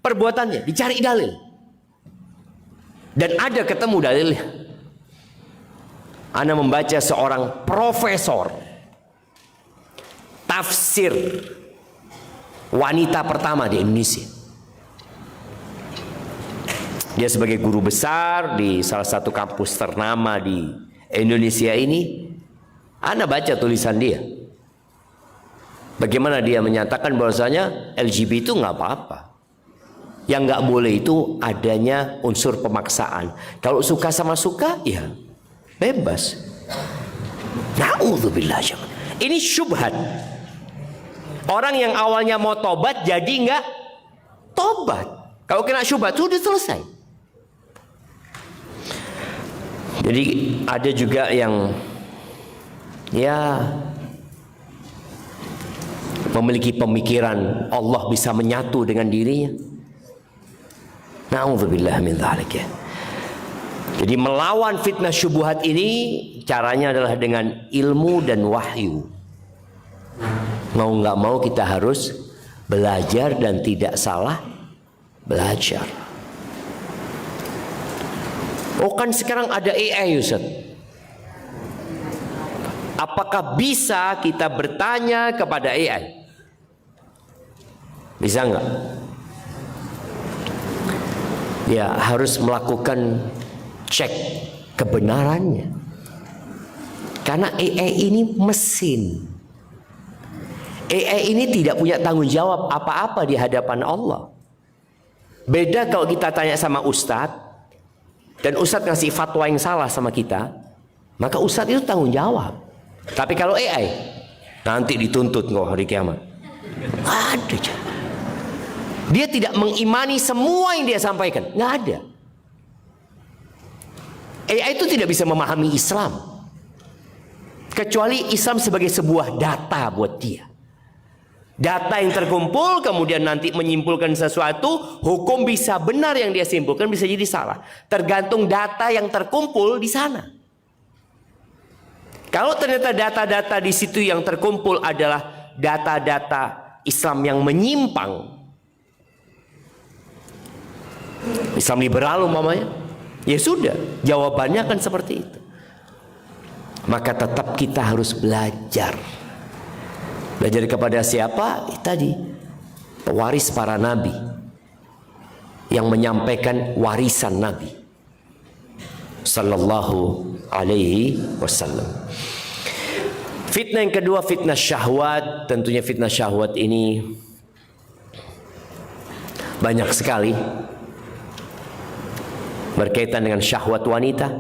perbuatannya? Dicari dalil. Dan ada ketemu dalilnya. Ana membaca seorang profesor tafsir wanita pertama di Indonesia. Dia sebagai guru besar di salah satu kampus ternama di Indonesia ini. Ana baca tulisan dia. Bagaimana dia menyatakan bahwasanya LGBT itu nggak apa-apa. Yang nggak boleh itu adanya unsur pemaksaan. Kalau suka sama suka, ya bebas. Na'udzubillah. Ini syubhat. Orang yang awalnya mau tobat jadi nggak tobat. Kalau kena syubhat sudah selesai. Jadi ada juga yang ya memiliki pemikiran Allah bisa menyatu dengan dirinya. Na'udzubillah min dzalik ya. Jadi melawan fitnah syubhat ini caranya adalah dengan ilmu dan wahyu. Mau nggak mau kita harus belajar dan tidak salah belajar. Oh kan sekarang ada AI, Ustaz. Apakah bisa kita bertanya kepada AI? Bisa nggak? Ya harus melakukan cek kebenarannya. Karena AI ini mesin. AI ini tidak punya tanggung jawab apa-apa di hadapan Allah. Beda kalau kita tanya sama ustadz, dan ustadz ngasih fatwa yang salah sama kita, maka ustadz itu tanggung jawab. Tapi kalau AI, nanti dituntut kok hari kiamat. Ada. Dia tidak mengimani semua yang dia sampaikan. Nggak ada. AI itu tidak bisa memahami Islam. Kecuali Islam sebagai sebuah data buat dia. Data yang terkumpul kemudian nanti menyimpulkan sesuatu, hukum bisa benar yang dia simpulkan, bisa jadi salah. Tergantung data yang terkumpul di sana. Kalau ternyata data-data di situ yang terkumpul adalah data-data Islam yang menyimpang, Islam liberal umpamanya, ya sudah, jawabannya akan seperti itu. Maka tetap kita harus belajar. Belajar kepada siapa? Tadi pewaris para nabi yang menyampaikan warisan Nabi sallallahu alaihi wasallam. Fitnah yang kedua, fitnah syahwat. Tentunya fitnah syahwat ini Banyak sekali berkaitan dengan syahwat wanita,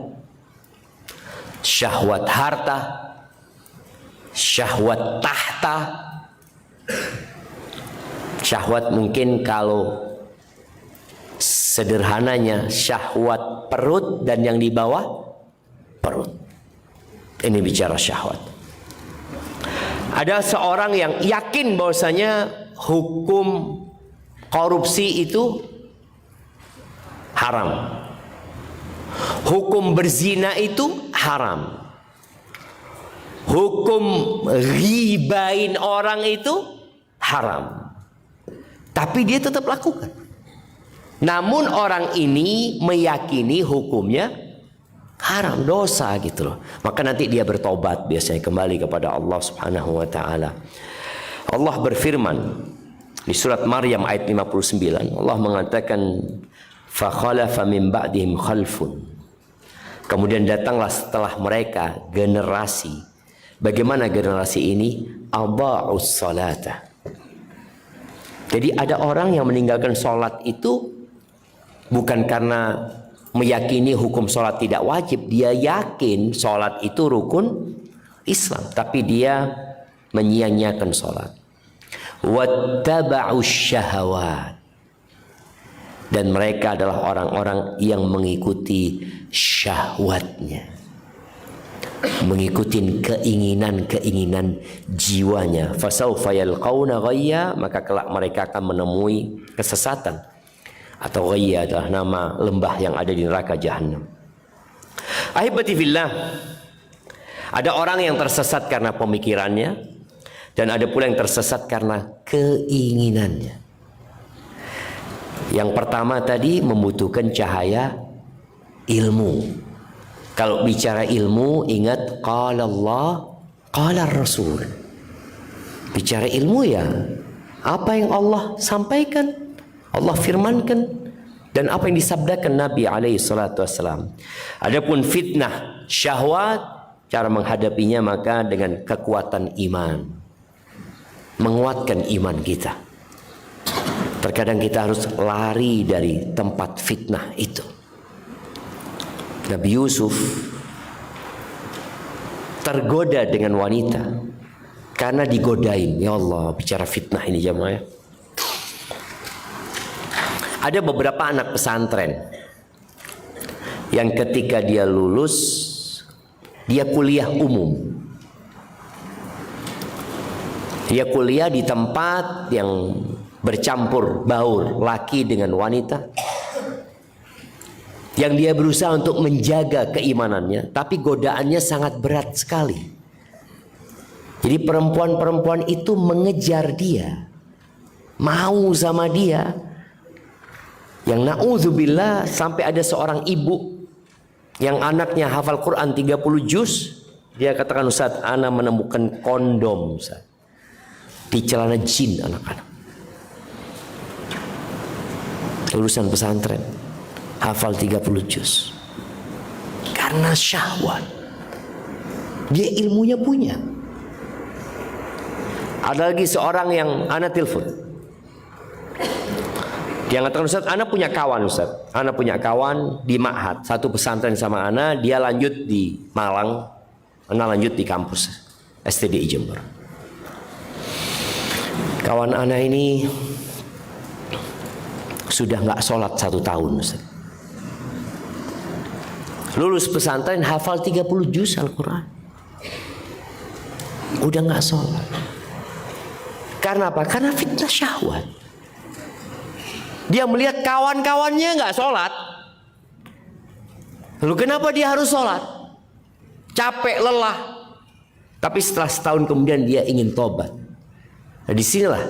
syahwat harta, syahwat tahta. Syahwat mungkin kalau sederhananya syahwat perut dan yang di bawah perut. Ini bicara syahwat. Ada seorang yang yakin bahwasanya hukum korupsi itu haram. Hukum berzina itu haram. Hukum ribain orang itu haram. Tapi dia tetap lakukan. Namun orang ini meyakini hukumnya haram, dosa gitu loh. Maka nanti dia bertobat, biasanya kembali kepada Allah Subhanahu wa taala. Allah berfirman di surat Maryam ayat 59, Allah mengatakan fa khalafa min ba'dihim khalfun. Kemudian datanglah setelah mereka generasi. Bagaimana generasi ini? Adha'us salata. Jadi ada orang yang meninggalkan sholat itu bukan karena meyakini hukum sholat tidak wajib. Dia yakin sholat itu rukun Islam, tapi dia menyia-nyiakan sholat. Wattaba'us syahawat. Dan mereka adalah orang-orang yang mengikuti syahwatnya, mengikuti keinginan-keinginan jiwanya. Fasawfa yalqauna ghayya, maka kelak mereka akan menemui kesesatan. Atau ghayya adalah nama lembah yang ada di neraka jahanam. Ahibati fillah, ada orang yang tersesat karena pemikirannya, dan ada pula yang tersesat karena keinginannya. Yang pertama tadi membutuhkan cahaya ilmu. Kalau bicara ilmu, ingat qala Allah, qala Rasul. Bicara ilmu ya apa yang Allah sampaikan, Allah firmankan, dan apa yang disabdakan Nabi alaihi salatu wassalam. Adapun fitnah syahwat, cara menghadapinya maka dengan kekuatan iman, menguatkan iman kita. Terkadang kita harus lari dari tempat fitnah itu. Nabi Yusuf tergoda dengan wanita karena digodain. Ya Allah, bicara fitnah ini jamaah. Ada beberapa anak pesantren yang ketika dia lulus, dia kuliah umum. Dia kuliah di tempat yang bercampur baur laki dengan wanita, yang dia berusaha untuk menjaga keimanannya, tapi godaannya sangat berat sekali. Jadi perempuan-perempuan itu mengejar dia, mau sama dia, yang na'udzubillah sampai ada seorang ibu yang anaknya hafal Quran 30 juz, dia katakan, Ustaz, ana menemukan kondom, Ustaz, di celana jin anak-anak. Lulusan pesantren, hafal 30 juz. Karena syahwat. Dia ilmunya punya. Ada lagi seorang yang ana telepon. Dia mengatakan, Ustaz, ana punya kawan, Ustaz. Ana punya kawan di Ma'had, satu pesantren sama ana, dia lanjut di Malang, ana lanjut di kampus STDI Jember. Kawan ana ini sudah nggak sholat 1 tahun, Ustaz. Lulus pesantren hafal 30 juz Al-Quran, udah nggak sholat. Karena apa? Karena fitnah syahwat. Dia melihat kawan-kawannya nggak sholat. Lalu kenapa dia harus sholat? Capek, lelah. Tapi setelah setahun kemudian dia ingin tobat. Nah, disinilah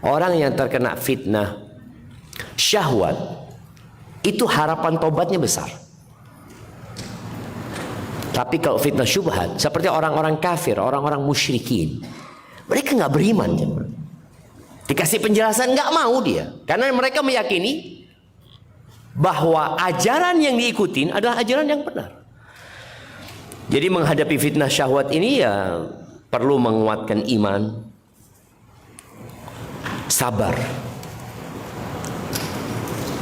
orang yang terkena fitnah syahwat itu harapan tobatnya besar. Tapi kalau fitnah syubhat, seperti orang-orang kafir, orang-orang musyrikin, mereka nggak beriman. Dikasih penjelasan nggak mau dia, karena mereka meyakini bahwa ajaran yang diikutin adalah ajaran yang benar. Jadi menghadapi fitnah syahwat ini ya perlu menguatkan iman, sabar.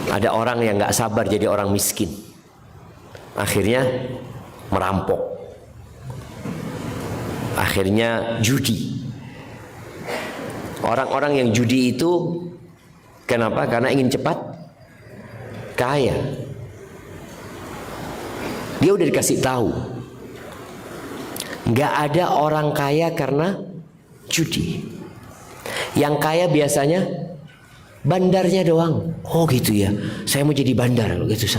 Ada orang yang nggak sabar jadi orang miskin, akhirnya merampok, akhirnya judi. Orang-orang yang judi itu kenapa? Karena ingin cepat kaya. Dia udah dikasih tahu, nggak ada orang kaya karena judi. Yang kaya biasanya bandarnya doang. Oh gitu ya, saya mau jadi bandar gitu.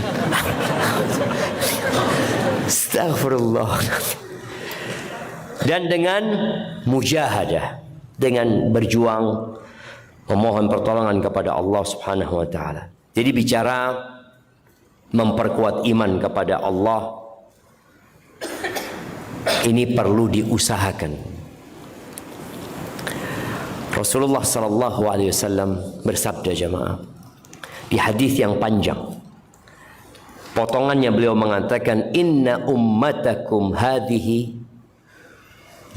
Astagfirullah. Dan dengan mujahadah, dengan berjuang memohon pertolongan kepada Allah Subhanahu wa taala. Jadi bicara memperkuat iman kepada Allah ini perlu diusahakan. Rasulullah sallallahu alaihi wasallam bersabda jemaah di hadis yang panjang. Potongannya beliau mengatakan, inna ummatakum hadhihi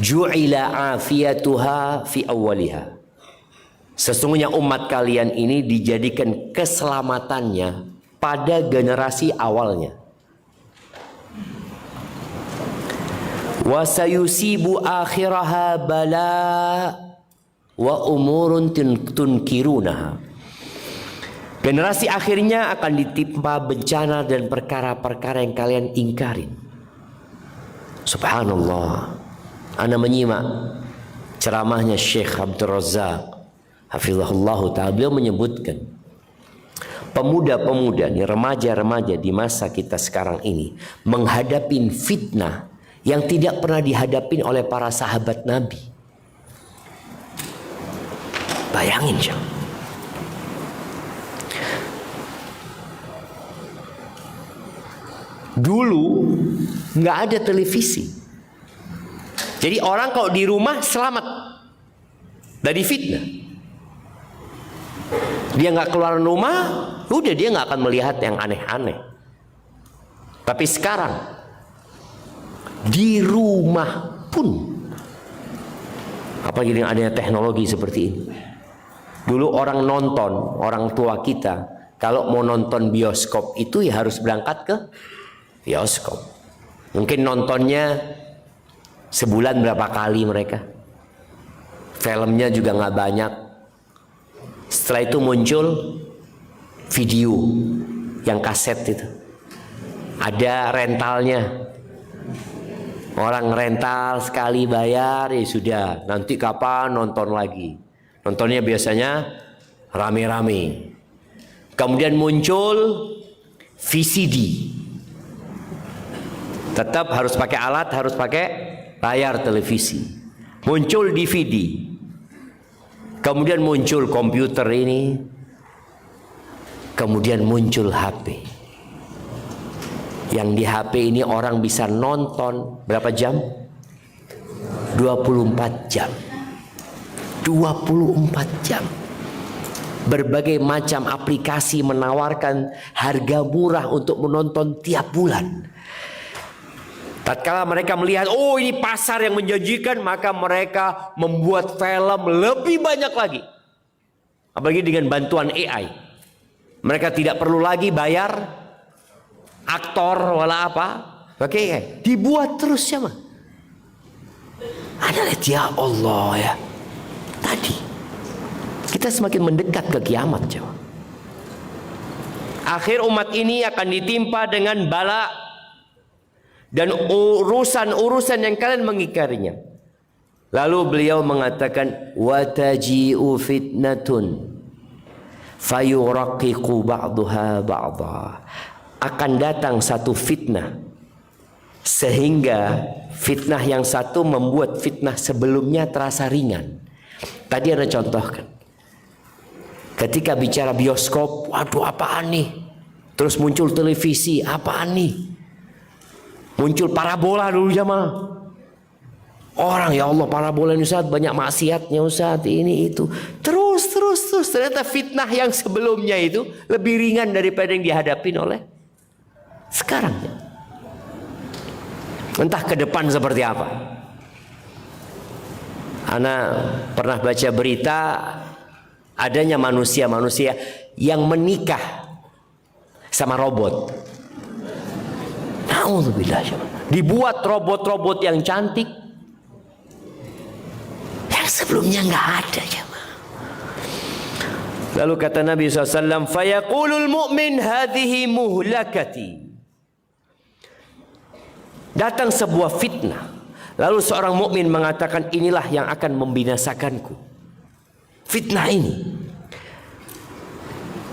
ju'ila afiyatuha fi awwaliha. Sesungguhnya umat kalian ini dijadikan keselamatannya pada generasi awalnya. Wa sayusibu akhiraha bala wa umurun tunkirunaha. Generasi akhirnya akan ditimpa bencana dan perkara-perkara yang kalian ingkarin. Subhanallah. Ana menyimak ceramahnya Syekh Abdul Razak hafizahullah ta'ala. Beliau menyebutkan pemuda-pemuda, remaja-remaja di masa kita sekarang ini menghadapi fitnah yang tidak pernah dihadapin oleh para sahabat Nabi. Bayangin Syekh. Dulu nggak ada televisi. Jadi orang kalau di rumah selamat dari fitnah. Dia nggak keluar rumah, udah dia nggak akan melihat yang aneh-aneh. Tapi sekarang di rumah pun, apalagi dengan adanya teknologi seperti ini. Dulu orang nonton, orang tua kita kalau mau nonton bioskop itu ya harus berangkat ke bioskop. Mungkin nontonnya sebulan berapa kali mereka. Filmnya juga nggak banyak. Setelah itu muncul video yang kaset itu. Ada rentalnya. Orang rental sekali bayar ya sudah. Nanti kapan nonton lagi. Nontonnya biasanya rame-rame. Kemudian muncul VCD. Tetap harus pakai alat, harus pakai layar televisi. Muncul DVD. Kemudian muncul komputer ini. Kemudian muncul HP. Yang di HP ini orang bisa nonton berapa jam? 24 jam. 24 jam. Berbagai macam aplikasi menawarkan harga murah untuk menonton tiap bulan. Tatkala mereka melihat, oh ini pasar yang menjanjikan, maka mereka membuat film lebih banyak lagi. Apalagi dengan bantuan AI. Mereka tidak perlu lagi bayar aktor wala apa. Oke, dibuat terus ya mah. Ada lihat ya Allah ya. Tadi kita semakin mendekat ke kiamat coba. Akhir umat ini akan ditimpa dengan bala dan urusan-urusan yang kalian mengingkarinya. Lalu beliau mengatakan wataji'u fitnatun fayuraqiqu ba'daha ba'dha. Akan datang satu fitnah sehingga fitnah yang satu membuat fitnah sebelumnya terasa ringan. Tadi ada contohkan. Ketika bicara bioskop, waduh apaan nih? Terus muncul televisi, apaan nih? Muncul parabola dulu jamaah. Orang ya Allah parabola ini Ustaz banyak maksiatnya Ustaz ini itu. Terus ternyata fitnah yang sebelumnya itu lebih ringan daripada yang dihadapin oleh sekarang. Entah ke depan seperti apa. Ana pernah baca berita adanya manusia-manusia yang menikah sama robot. Nauzubillah. Dibuat robot-robot yang cantik yang sebelumnya nggak ada ya. Lalu kata Nabi SAW, fayaqulul mu'min hadhihi muhlakati. Datang sebuah fitnah, lalu seorang mukmin mengatakan, inilah yang akan membinasakanku, fitnah ini.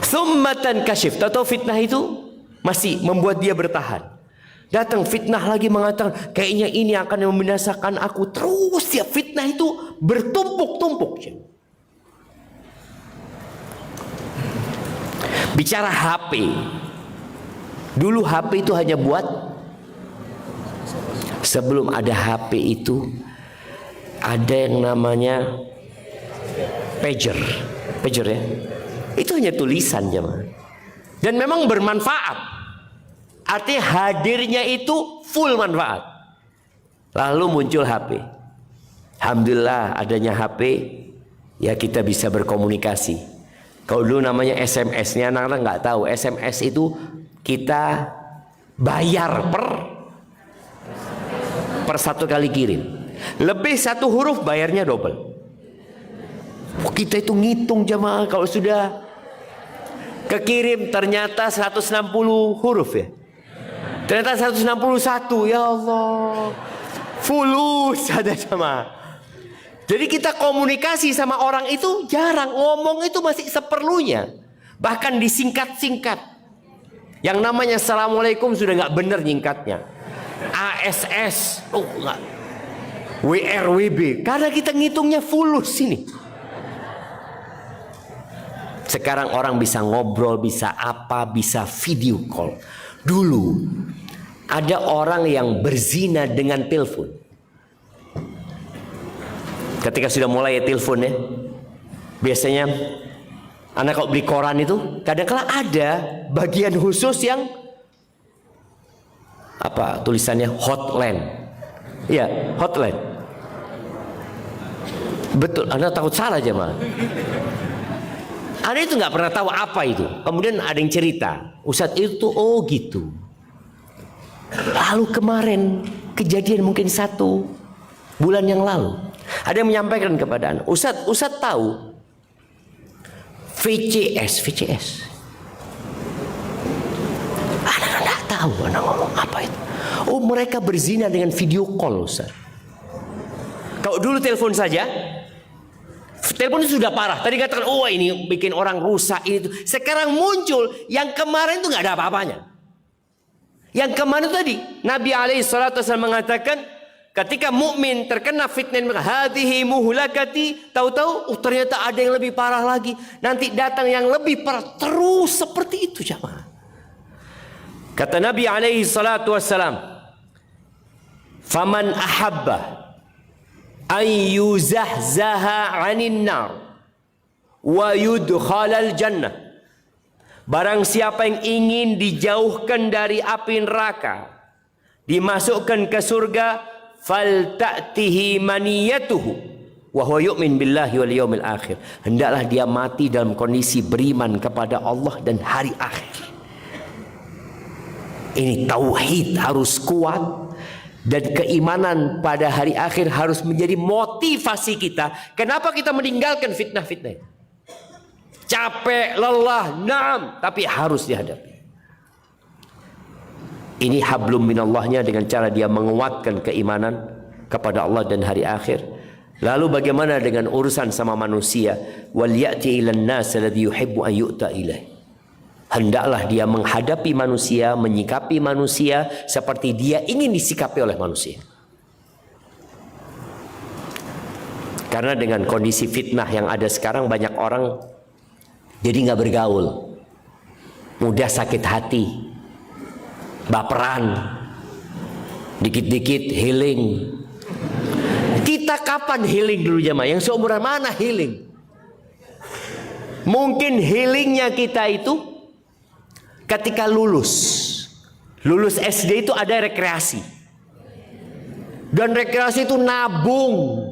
Thummatan kashif. Tahu fitnah itu masih membuat dia bertahan. Datang fitnah lagi mengatakan, kayaknya ini akan membinasakan aku. Terus tiap fitnah itu bertumpuk-tumpuk. Bicara HP. Dulu HP itu hanya buat, sebelum ada HP itu ada yang namanya pager. Pager ya. Itu hanya tulisan jemaah. Dan memang bermanfaat. Artinya hadirnya itu full manfaat. Lalu muncul HP. Alhamdulillah adanya HP, ya kita bisa berkomunikasi. Kalau dulu namanya SMS-nya, anak-anak nggak tahu. SMS itu kita bayar per satu kali kirim. Lebih satu huruf bayarnya double. Kita itu ngitung jemaah, kalau sudah kekirim ternyata 160 huruf ya. Ternyata 161, ya Allah. Fulus ada jemaah. Jadi kita komunikasi sama orang itu jarang, ngomong itu masih seperlunya. Bahkan disingkat-singkat. Yang namanya Assalamualaikum sudah nggak bener nyingkatnya. ASS, nggak. WRWB, karena kita ngitungnya fulus ini. Sekarang orang bisa ngobrol, bisa apa, bisa video call. Dulu ada orang yang berzina dengan telepon. Ketika sudah mulai ya telepon ya, biasanya anak kalau beli koran itu kadang-kala ada bagian khusus yang apa tulisannya hotline. Iya, hotline. Betul, Anda takut salah jemaah. Anda itu nggak pernah tahu apa itu. Kemudian ada yang cerita, Ustadz itu oh gitu. Lalu kemarin kejadian mungkin 1 bulan yang lalu. Ada yang menyampaikan kepada Anda, Ustadz tahu VCS. Anda tidak tahu, Anda ngomong apa itu? Oh, mereka berzina dengan video call, Ustadz. Kalau dulu telepon saja, telepon itu sudah parah. Tadi katakan, oh ini bikin orang rusak ini tuh. Sekarang muncul yang kemarin itu nggak ada apa-apanya. Yang kemarin tadi Nabi SAW mengatakan, ketika mukmin terkena fitnah, hadhihi muhlakati, tahu-tahu ternyata ada yang lebih parah lagi. Nanti datang yang lebih parah, terus seperti itu jemaah. Kata Nabi SAW, faman ahabba an yuzahzaha 'anil nar wa yudkhalal jannah. Barang siapa yang ingin dijauhkan dari api neraka, dimasukkan ke surga, falta'tihi maniyatuhu wa huwa yu'min billahi wal yaumil akhir. Hendaklah dia mati dalam kondisi beriman kepada Allah dan hari akhir. Ini tauhid harus kuat, dan keimanan pada hari akhir harus menjadi motivasi kita. Kenapa kita meninggalkan fitnah-fitnah? Capek, lelah, naam, tapi harus dihadapi. Ini hablum minallahnya dengan cara dia menguatkan keimanan kepada Allah dan hari akhir. Lalu bagaimana dengan urusan sama manusia? Wal ya'ti ilan nas alladhi yuhibbu an yu'ta ilaih. Hendaklah dia menghadapi manusia, menyikapi manusia seperti dia ingin disikapi oleh manusia. Karena dengan kondisi fitnah yang ada sekarang, banyak orang jadi nggak bergaul, mudah sakit hati, baperan, dikit-dikit healing. Kita kapan healing dulu jemaah? Yang seumuran mana healing? Mungkin healingnya kita itu ketika lulus SD itu ada rekreasi, dan rekreasi itu nabung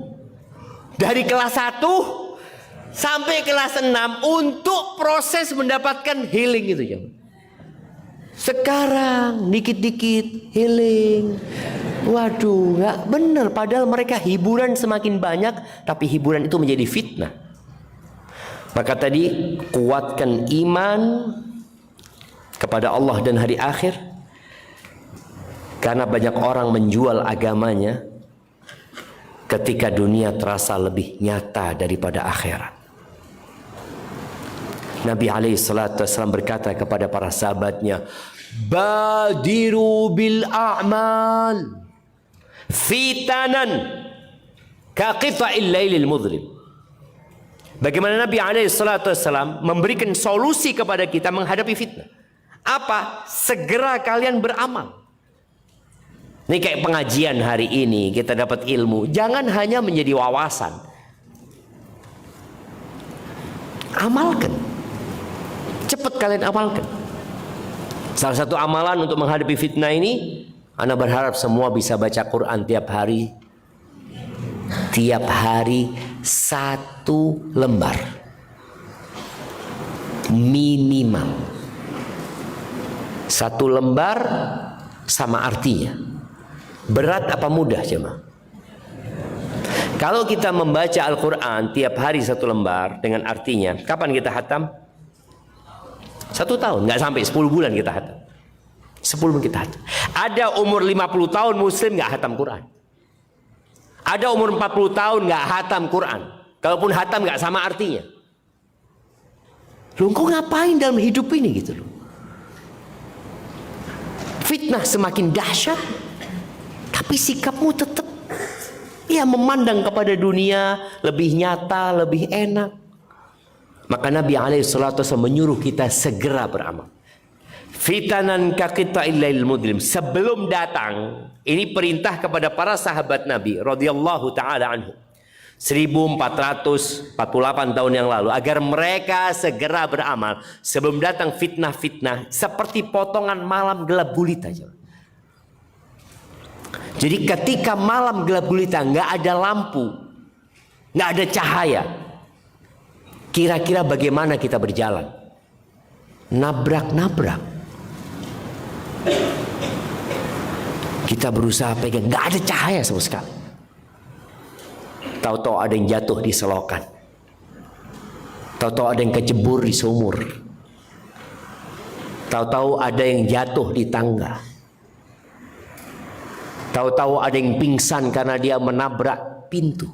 dari kelas 1 sampai kelas 6 untuk proses mendapatkan healing itu jemaah. Sekarang dikit-dikit healing. Waduh, nggak benar. Padahal mereka hiburan semakin banyak, tapi hiburan itu menjadi fitnah. Maka tadi kuatkan iman kepada Allah dan hari akhir, karena banyak orang menjual agamanya ketika dunia terasa lebih nyata daripada akhirat. Nabi SAW berkata kepada para sahabatnya, badiru bil a'mal fitanan ka qita'il lailil mudlim. Bagaimana Nabi SAW memberikan solusi kepada kita menghadapi fitnah. Apa? Segera kalian beramal. Ini kayak pengajian hari ini, kita dapat ilmu. Jangan hanya menjadi wawasan. Amalkan. Cepat kalian amalkan. Salah satu amalan untuk menghadapi fitnah ini, Ana berharap semua bisa baca Quran tiap hari. Tiap hari 1 lembar. Minimal. 1 lembar sama artinya. Berat apa mudah jemaah? Kalau kita membaca Al-Quran tiap hari 1 lembar dengan artinya, kapan kita khatam? 1 tahun, nggak sampai 10 bulan kita khatam. 10 bulan kita khatam. Ada umur 50 tahun muslim nggak khatam Quran. Ada umur 40 tahun nggak khatam Quran. Kalaupun khatam nggak sama artinya. Lu kok ngapain dalam hidup ini gitu loh? Fitnah semakin dahsyat, tapi sikapmu tetap ya memandang kepada dunia lebih nyata, lebih enak. Maka Nabi SAW menyuruh kita segera beramal. Fitanan kaqita'il lailil mudlim. Sebelum datang, ini perintah kepada para sahabat Nabi radhiyallahu taala anhu. 1448 tahun yang lalu, agar mereka segera beramal sebelum datang fitnah-fitnah seperti potongan malam gelap gulita. Jadi ketika malam gelap gulita, nggak ada lampu, nggak ada cahaya, kira-kira bagaimana kita berjalan? Nabrak-nabrak. Kita berusaha pegang, nggak ada cahaya sama sekali. Tahu-tahu ada yang jatuh di selokan. Tahu-tahu ada yang kecebur di sumur. Tahu-tahu ada yang jatuh di tangga. Tahu-tahu ada yang pingsan karena dia menabrak pintu.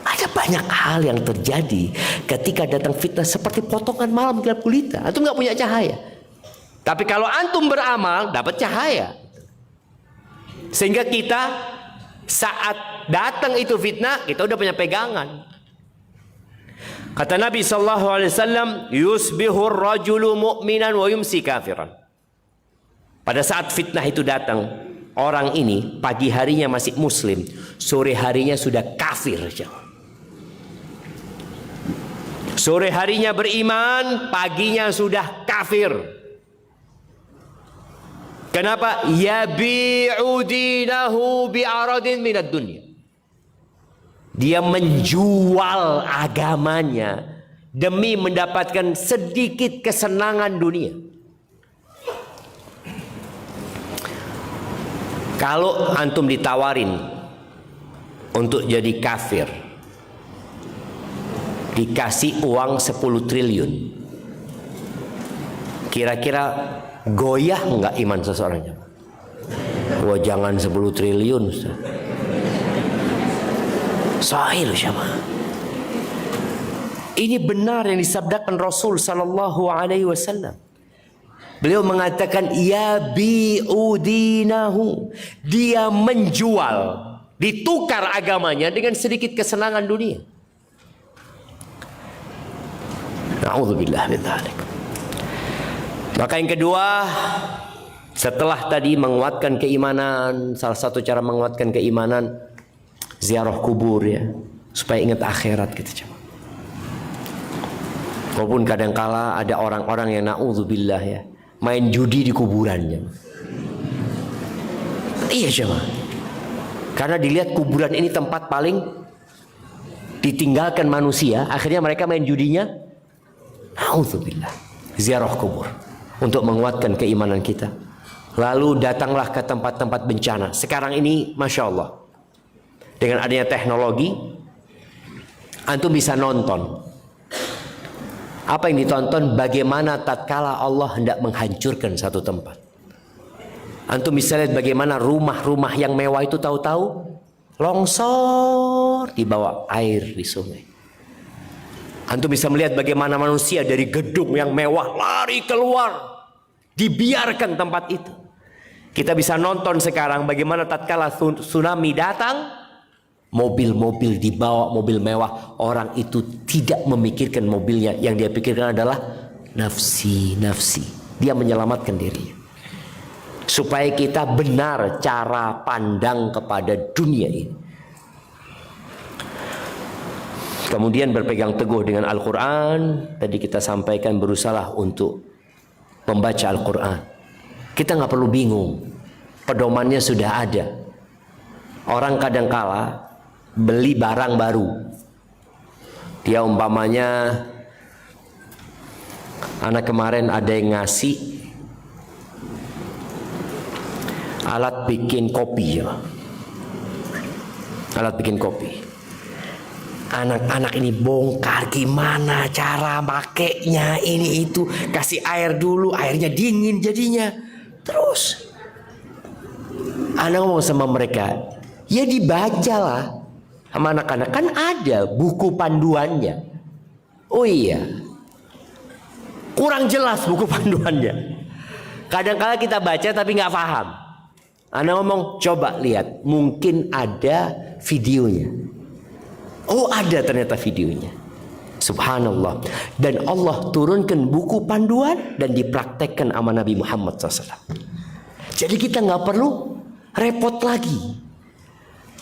Ada banyak hal yang terjadi ketika datang fitnah seperti potongan malam gelap gulita. Antum nggak punya cahaya. Tapi kalau antum beramal dapat cahaya. Sehingga kita saat datang itu fitnah, kita udah punya pegangan. Kata Nabi SAW, yusbihur rajulu mu'minan wa yumsi kafiran. Pada saat fitnah itu datang, orang ini pagi harinya masih muslim, sore harinya sudah kafir. Sore harinya beriman, paginya sudah kafir. Kenapa? Yabi'u dinahu bi'aradin minad dunya. Dia menjual agamanya demi mendapatkan sedikit kesenangan dunia. Kalau antum ditawarin untuk jadi kafir, dikasih uang 10 triliun, kira-kira goyah enggak iman seseorang? Wah, jangan 10 triliun Ustaz. Sahih sama. Ini benar yang disabdakan Rasul sallallahu alaihi wasallam. Beliau mengatakan yabi'u dinahu. Dia menjual, ditukar agamanya dengan sedikit kesenangan dunia. Na'udzubillah min dzalik. Maka yang kedua, setelah tadi menguatkan keimanan, salah satu cara menguatkan keimanan ziarah kubur ya, supaya ingat akhirat gitu coba. Walaupun kadangkala ada orang-orang yang na'udzubillah ya, main judi di kuburannya. Iya coba. Karena dilihat kuburan ini tempat paling ditinggalkan manusia, akhirnya mereka main judinya. Na'udzubillah. Ziarah kubur. untuk menguatkan keimanan kita. Lalu datanglah ke tempat-tempat bencana. Sekarang ini Masya Allah, dengan adanya teknologi, antum bisa nonton. Apa yang ditonton? Bagaimana tatkala Allah hendak menghancurkan satu tempat. Antum bisa lihat bagaimana rumah-rumah yang mewah itu tahu-tahu longsor di bawah air di sungai. Antum bisa melihat bagaimana manusia dari gedung yang mewah lari keluar, dibiarkan tempat itu. Kita bisa nonton sekarang bagaimana tatkala tsunami datang, mobil-mobil dibawa, mobil mewah, orang itu tidak memikirkan mobilnya, yang dia pikirkan adalah nafsi. Dia menyelamatkan dirinya. Supaya kita benar cara pandang kepada dunia ini. Kemudian berpegang teguh dengan Al-Quran. Tadi kita sampaikan, berusaha untuk membaca Al-Quran. Kita nggak perlu bingung, pedomannya sudah ada. Orang kadangkala beli barang baru, dia umpamanya, anak kemarin ada yang ngasih alat bikin kopi ya, alat bikin kopi. Anak-anak ini bongkar gimana cara makainya, ini itu, kasih air dulu, airnya dingin jadinya. Terus anak ngomong sama mereka, ya dibacalah sama anak-anak, kan ada buku panduannya. Oh iya, kurang jelas buku panduannya. Kadang-kala kita baca tapi nggak paham. Anak ngomong, coba lihat, mungkin ada videonya. Oh, ada ternyata videonya. Subhanallah. Dan Allah turunkan buku panduan dan dipraktekkan sama Nabi Muhammad SAW. Jadi kita nggak perlu repot lagi.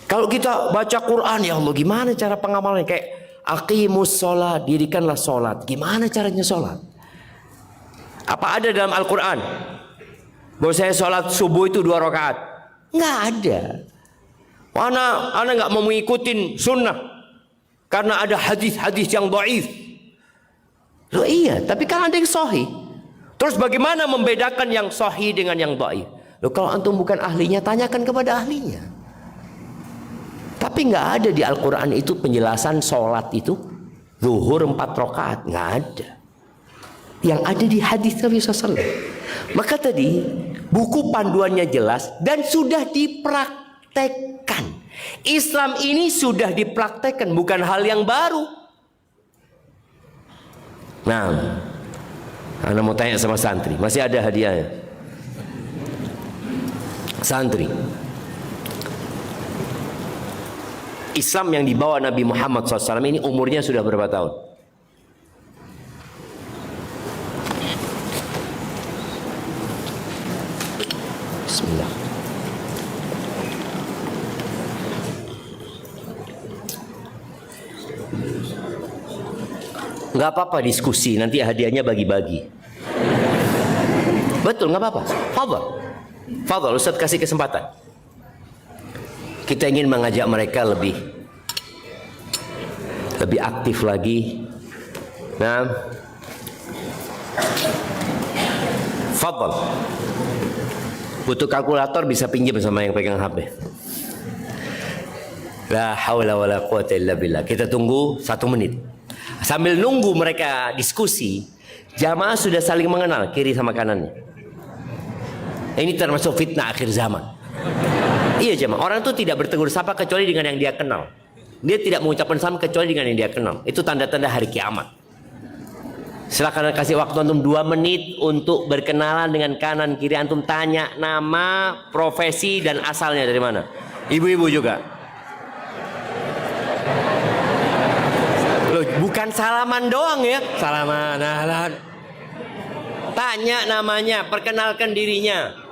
Kalau kita baca Quran, ya Allah, gimana cara pengamalannya? Kayak aqimus sholat, dirikanlah sholat. Gimana caranya sholat? Apa ada dalam Al-Quran bahwa saya sholat subuh itu 2 rakaat? Nggak ada. Mana nggak mau mengikutin sunnah karena ada hadis-hadis yang dhaif. Loh iya, tapi kan ada yang sahih. Terus bagaimana membedakan yang sahih dengan yang dhaif? Loh, kalau antum bukan ahlinya, tanyakan kepada ahlinya. Tapi nggak ada di Al-Quran itu penjelasan sholat itu zuhur 4 rakaat, nggak ada. Yang ada di hadis Nabi SAW. Maka tadi buku panduannya jelas dan sudah dipraktekkan. Islam ini sudah dipraktekkan, bukan hal yang baru. Nah, Anda mau tanya sama santri, masih ada hadiahnya. Santri, Islam yang dibawa Nabi Muhammad SAW ini umurnya sudah berapa tahun? Bismillah. Nggak apa-apa diskusi, nanti hadiahnya bagi-bagi. Betul, nggak apa-apa. Fadhal, Ustaz kasih kesempatan. Kita ingin mengajak mereka lebih aktif lagi. Nah, fadhal. Butuh kalkulator bisa pinjam sama yang pegang HP. La haula wala quwata illa billah. Kita tunggu 1 menit. Sambil nunggu mereka diskusi, jamaah sudah saling mengenal kiri sama kanannya. Ini termasuk fitnah akhir zaman. Iya jamaah, orang itu tidak bertegur sapa kecuali dengan yang dia kenal. Dia tidak mengucapkan salam kecuali dengan yang dia kenal. Itu tanda-tanda hari kiamat. Silakan kasih waktu antum 2 menit untuk berkenalan dengan kanan kiri antum, tanya nama, profesi dan asalnya dari mana. Ibu-ibu juga. Loh, bukan salaman doang ya. Salaman, ahlan. Tanya namanya, perkenalkan dirinya.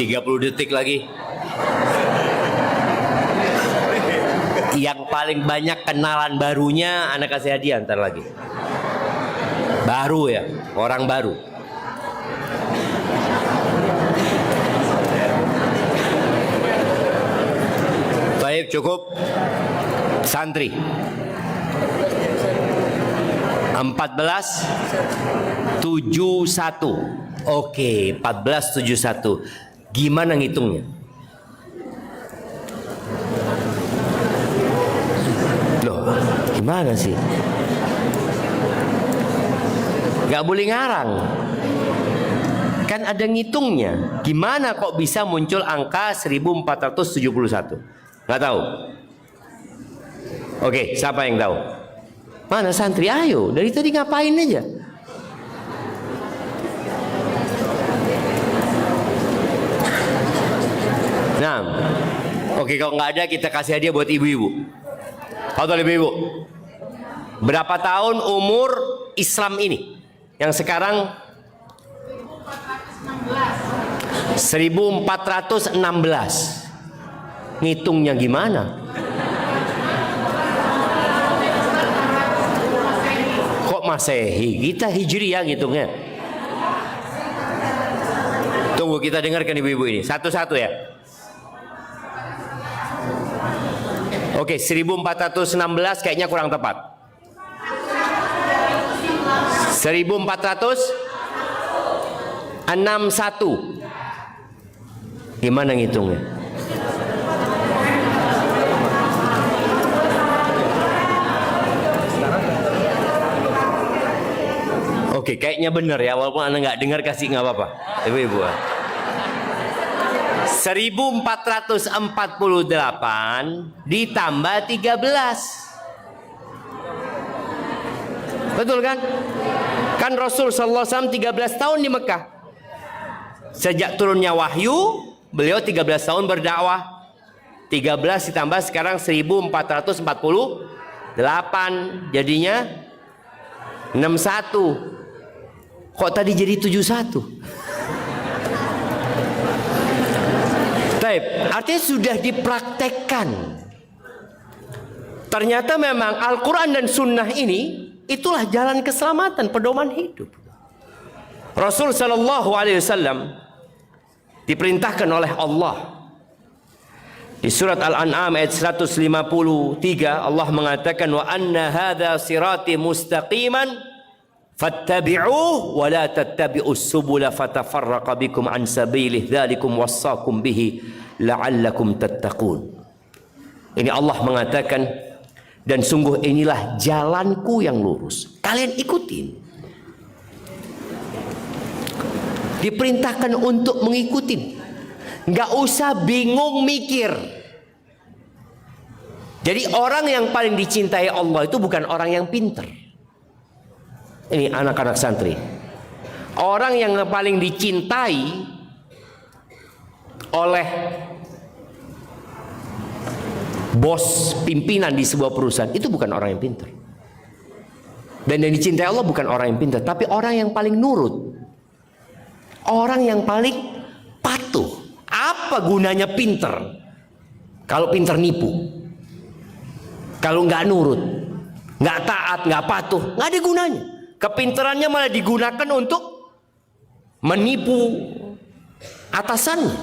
30 detik lagi. Yang paling banyak kenalan barunya anak kasih hadiah ntar lagi. Baru ya, orang baru. Baik, cukup. Santri 1471. Oke, 1471. Gimana ngitungnya? Loh, gimana sih? Gak boleh ngarang. Kan ada ngitungnya. Gimana kok bisa muncul angka 1471? Gak tahu. Oke, siapa yang tahu? Mana santri? Ayo, dari tadi ngapain aja? Nah, oke, kalau nggak ada kita kasih hadiah buat ibu-ibu. Atau ibu-ibu, berapa tahun umur Islam ini? Yang sekarang 1416. Ngitungnya gimana? Kok Masehi? Kita Hijriah ngitungnya. Tunggu, kita dengarkan ibu-ibu ini satu-satu ya. Oke, 1416 kayaknya kurang tepat. 1461. Gimana ngitungnya? Oke, kayaknya benar ya, walaupun Anda nggak dengar kasih nggak apa-apa. Ibu-ibu. 1448 ditambah 13. Betul kan? Kan Rasul sallallahu alaihi wasallam 13 tahun di Mekah. Sejak turunnya wahyu, beliau 13 tahun berdakwah. 13 ditambah sekarang 1448. Jadinya 61. Kok tadi jadi 71? Taib, artinya sudah dipraktekkan. Ternyata memang Al-Quran dan Sunnah ini itulah jalan keselamatan, pedoman hidup. Rasul Sallallahu Alaihi Wasallam diperintahkan oleh Allah di surat Al-An'am ayat 153, Allah mengatakan, wa anna hadha sirati mustaqiman fattabi'uh wa la tattabi'us subula fatafarraqa bikum an sabilih dzalikum wassaqum bihi la'allakum tattaqun. Ini Allah mengatakan, dan sungguh inilah jalanku yang lurus, kalian ikutin. Diperintahkan untuk mengikuti, nggak usah bingung mikir. Jadi orang yang paling dicintai Allah itu bukan orang yang pintar. Ini anak-anak santri. Orang yang paling dicintai oleh bos pimpinan di sebuah perusahaan itu bukan orang yang pintar. Dan yang dicintai Allah bukan orang yang pintar, tapi orang yang paling nurut. Orang yang paling patuh. Apa gunanya pintar kalau pintar nipu? Kalau nggak nurut, nggak taat, nggak patuh, nggak ada gunanya. Kepintarannya malah digunakan untuk menipu atasannya.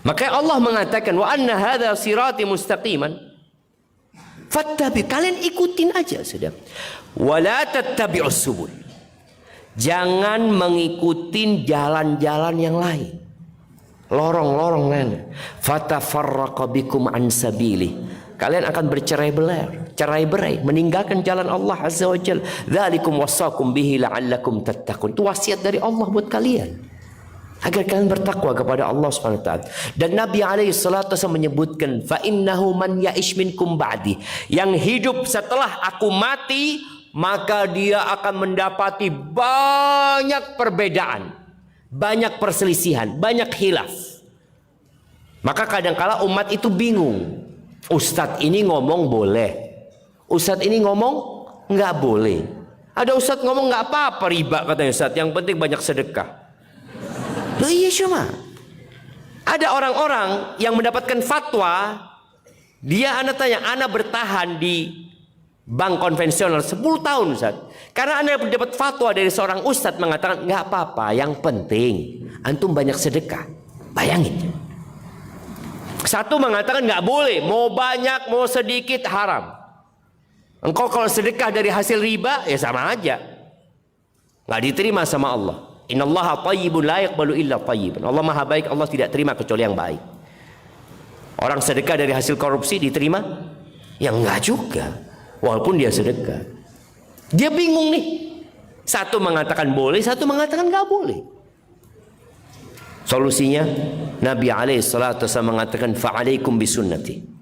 Maka Allah mengatakan, wa anna hadza sirati mustaqiman fattabi, kalian ikutin aja sudah. Wa la tattabi'us subul, jangan mengikuti jalan-jalan yang lain, lorong-lorong lain. Fatafarraqa bikum an sabili, kalian akan cerai-berai, meninggalkan jalan Allah Azza wa Jalla. Dzalikum wasaqum bihi la'allakum tattaqun. Itu wasiat dari Allah buat kalian agar kalian bertakwa kepada Allah Subhanahu wa taala. Dan Nabi alaihi salatu wasallam menyebutkan, fa innahu man ya'ish minkum ba'di, yang hidup setelah aku mati, maka dia akan mendapati banyak perbedaan, banyak perselisihan, banyak khilaf. Maka kadangkala umat itu bingung. Ustadz ini ngomong boleh, ustadz ini ngomong nggak boleh. Ada ustadz ngomong nggak apa-apa riba katanya ustadz, yang penting banyak sedekah. Loh iya cuma Ada orang-orang yang mendapatkan fatwa, dia anak tanya, anak bertahan di bank konvensional 10 tahun Ustaz. Karena anak dapat fatwa dari seorang ustadz mengatakan, nggak apa-apa, yang penting antum banyak sedekah. Bayangin. Satu mengatakan nggak boleh, mau banyak mau sedikit haram. Engkau kalau sedekah dari hasil riba ya sama aja, nggak diterima sama Allah. Innallaha thayyibun la yaqbalu illa thayyiban. Allah maha baik, Allah tidak terima kecuali yang baik. Orang sedekah dari hasil korupsi diterima? Ya enggak juga, walaupun dia sedekah. Dia bingung nih, satu mengatakan boleh, satu mengatakan nggak boleh. Solusinya Nabi alaihissalatu wassalam mengatakan, fa'alaikum bisunnati.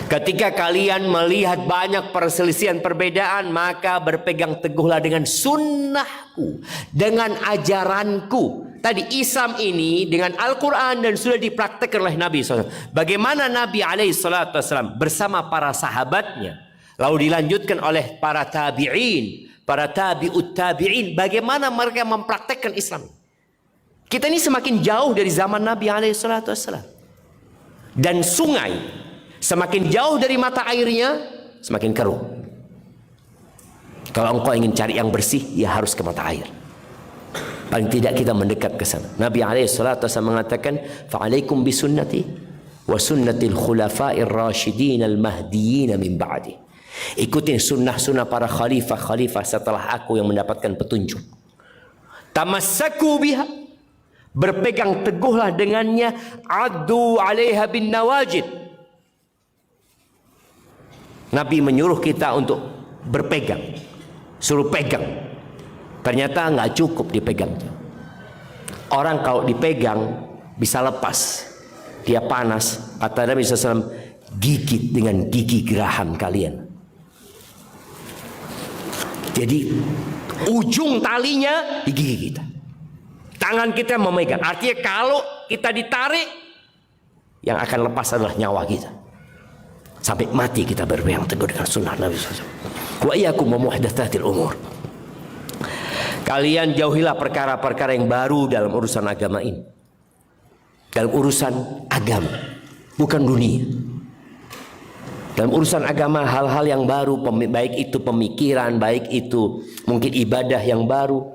Ketika kalian melihat banyak perselisihan perbedaan, maka berpegang teguhlah dengan sunnahku, dengan ajaranku. Tadi Islam ini dengan Al-Quran dan sudah dipraktekkan oleh Nabi SAW. Bagaimana Nabi SAW bersama para sahabatnya, lalu dilanjutkan oleh para tabi'in, para tabi'ut tabi'in, bagaimana mereka mempraktekkan Islam. Kita ini semakin jauh dari zaman Nabi SAW. Dan sungai semakin jauh dari mata airnya, semakin keruh. Kalau engkau ingin cari yang bersih, ya harus ke mata air. Paling tidak kita mendekat ke sana. Nabi SAW mengatakan, fa'alaikum bisunnati wa sunnatil khulafa'ir rasyidin al-mahdiyyin min ba'di. Ikutin sunnah-sunnah para khalifah-khalifah setelah aku yang mendapatkan petunjuk. Tamassaku biha, berpegang teguhlah dengannya. Addu 'alaiha bin nawajid. Nabi menyuruh kita untuk berpegang, suruh pegang. Ternyata nggak cukup dipegang. Orang kalau dipegang bisa lepas, dia panas. Kata Nabi SAW, gigit dengan gigi geraham kalian. Jadi ujung talinya di gigi kita. Tangan kita memegang. Artinya kalau kita ditarik, yang akan lepas adalah nyawa kita. Sampai mati kita berpegang teguh dengan sunnah Nabi SAW. Wa iyyakum wa muhdatsatil umur. Kalian jauhilah perkara-perkara yang baru dalam urusan agama ini. Dalam urusan agama, bukan dunia. Dalam urusan agama, hal-hal yang baru, baik itu pemikiran, baik itu mungkin ibadah yang baru.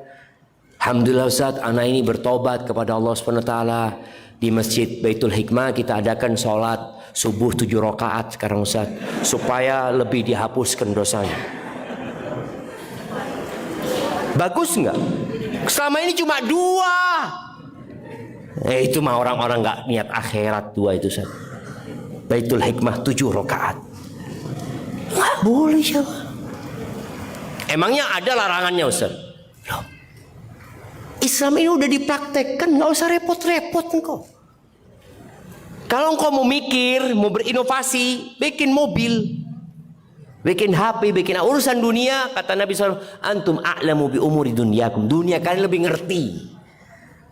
Alhamdulillah Ustaz, anak ini bertobat kepada Allah SWT. Di Masjid Baitul Hikmah kita adakan sholat subuh 7 rakaat sekarang Ustaz, supaya lebih dihapuskan dosanya. Bagus nggak? Selama ini cuma 2. Itu mah orang-orang nggak niat akhirat 2 itu Ustaz. Baitul Hikmah 7 rakaat. Nggak boleh siapa? Emangnya ada larangannya Ustaz? Loh, Islam ini udah dipraktekkan, nggak usah repot-repot engkau. Kalau engkau mau mikir, mau berinovasi, bikin mobil, bikin HP, bikin urusan dunia, kata Nabi SAW, antum a'lamu bi umuri dunyakum. Dunia kalian lebih ngerti.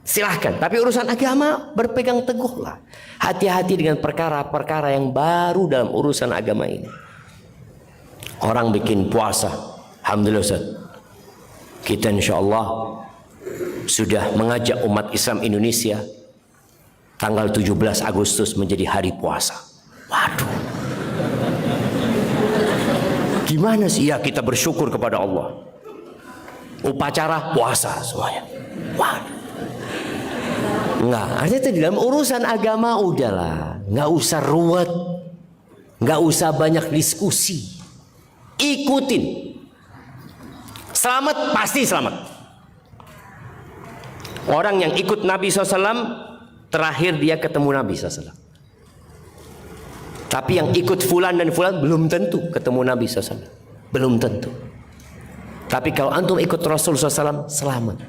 Silahkan. Tapi urusan agama berpegang teguhlah. Hati-hati dengan perkara-perkara yang baru dalam urusan agama ini. Orang bikin puasa, alhamdulillah Ustaz. Kita insya Allah sudah mengajak umat Islam Indonesia tanggal 17 Agustus menjadi hari puasa. Waduh, gimana sih? Ya kita bersyukur kepada Allah. Upacara puasa semuanya. Waduh, enggak, artinya di dalam urusan agama udahlah, nggak usah ruwet, nggak usah banyak diskusi. Ikutin. Selamat pasti selamat. Orang yang ikut Nabi SAW, terakhir dia ketemu Nabi SAW. Tapi yang ikut fulan dan fulan belum tentu ketemu Nabi SAW. Belum tentu. Tapi kalau antum ikut Rasul SAW, selamat.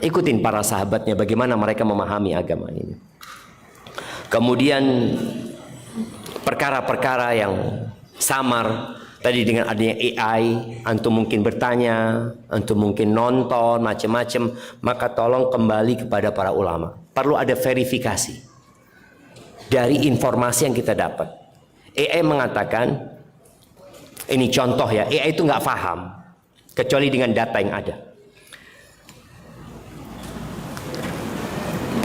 Ikutin para sahabatnya bagaimana mereka memahami agama ini. Kemudian perkara-perkara yang samar. Tadi dengan adanya AI, antum mungkin bertanya, antum mungkin nonton, macam-macam. Maka tolong kembali kepada para ulama. Perlu ada verifikasi dari informasi yang kita dapat. AI mengatakan, ini contoh ya, AI itu nggak paham kecuali dengan data yang ada.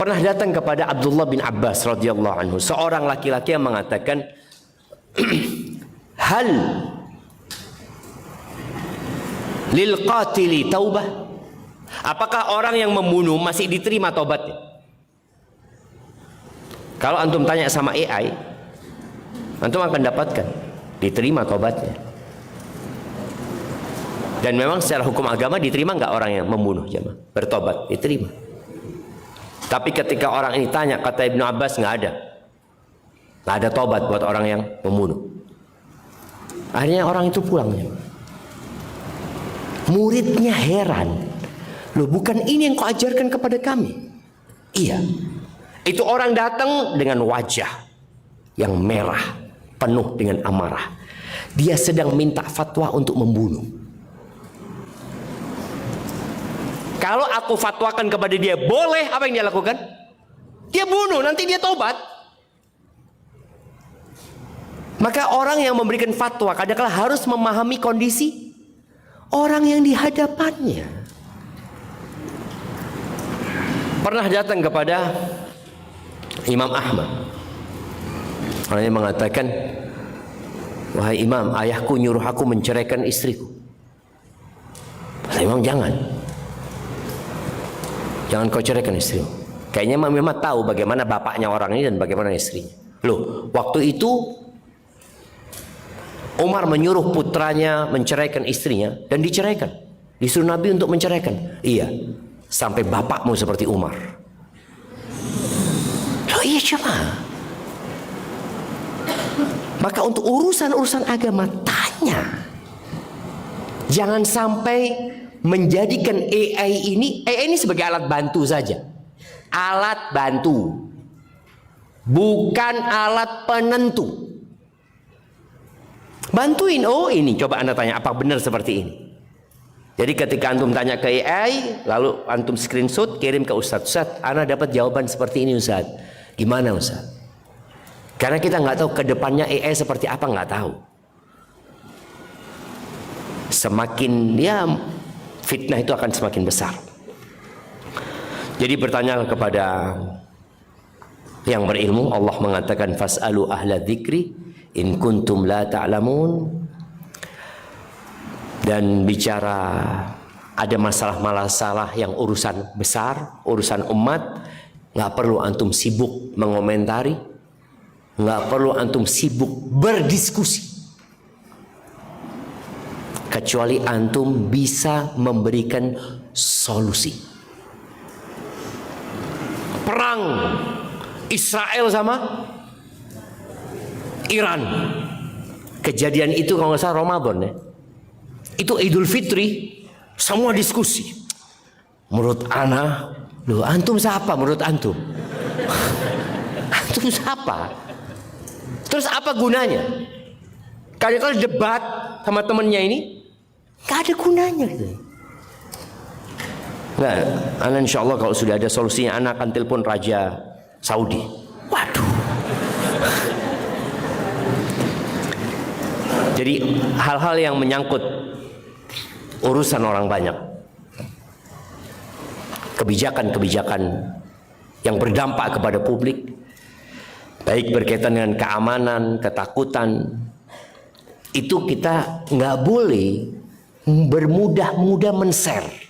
pernah datang kepada Abdullah bin Abbas radhiyallahu anhu seorang laki-laki yang mengatakan, hal lil qatili taubah? Apakah orang yang membunuh masih diterima tobatnya? Kalau antum tanya sama AI, antum akan dapatkan diterima tobatnya. Dan memang secara hukum agama diterima nggak orang yang membunuh jemaah bertobat? Diterima. Tapi ketika orang ini tanya, kata Ibnu Abbas, nggak ada tobat buat orang yang membunuh. Akhirnya orang itu pulang. Muridnya heran, loh, bukan ini yang kau ajarkan kepada kami? Iya. Itu orang datang dengan wajah yang merah, penuh dengan amarah. Dia sedang minta fatwa untuk membunuh. Kalau aku fatwakan kepada dia boleh, apa yang dia lakukan? Dia bunuh, nanti dia tobat. Maka orang yang memberikan fatwa kadang-kala harus memahami kondisi orang yang di hadapannya. Pernah datang kepada Imam Ahmad. Orangnya mengatakan, wahai Imam, ayahku nyuruh aku menceraikan istriku. Kata Imam, jangan kau ceraikan istrimu. Kayaknya Imam tahu bagaimana bapaknya orang ini dan bagaimana istrinya. Loh, waktu itu Umar menyuruh putranya menceraikan istrinya dan diceraikan. Disuruh Nabi untuk menceraikan. Iya, sampai bapakmu seperti Umar. Oh iya, coba. Maka untuk urusan-urusan agama tanya. Jangan sampai menjadikan AI ini sebagai alat bantu saja. Alat bantu. Bukan alat penentu. Bantuin, oh ini coba Anda tanya apa benar seperti ini. Jadi ketika antum tanya ke AI, lalu antum screenshot kirim ke Ustadz, Anda dapat jawaban seperti ini Ustadz. Gimana Ustadz? Karena kita nggak tahu kedepannya AI seperti apa, nggak tahu. Semakin fitnah itu akan semakin besar. Jadi bertanya kepada yang berilmu, Allah mengatakan fas'alu ahla dzikri in kuntum la ta'lamun. Dan bicara ada masalah-masalah yang urusan besar, urusan umat, nggak perlu antum sibuk mengomentari, nggak perlu antum sibuk berdiskusi, kecuali antum bisa memberikan solusi. Perang Israel sama Iran, kejadian itu kalau nggak salah Ramadan ya, itu Idul Fitri, semua diskusi. Menurut ana, loh antum siapa menurut antum? Antum siapa? Terus apa gunanya? Kalau debat sama temennya ini gak ada gunanya gitu. Nah, ana insya Allah kalau sudah ada solusinya, ana akan telepon Raja Saudi. Waduh. Jadi hal-hal yang menyangkut urusan orang banyak, kebijakan-kebijakan yang berdampak kepada publik, baik berkaitan dengan keamanan, ketakutan, itu kita nggak boleh bermudah-mudah men-share.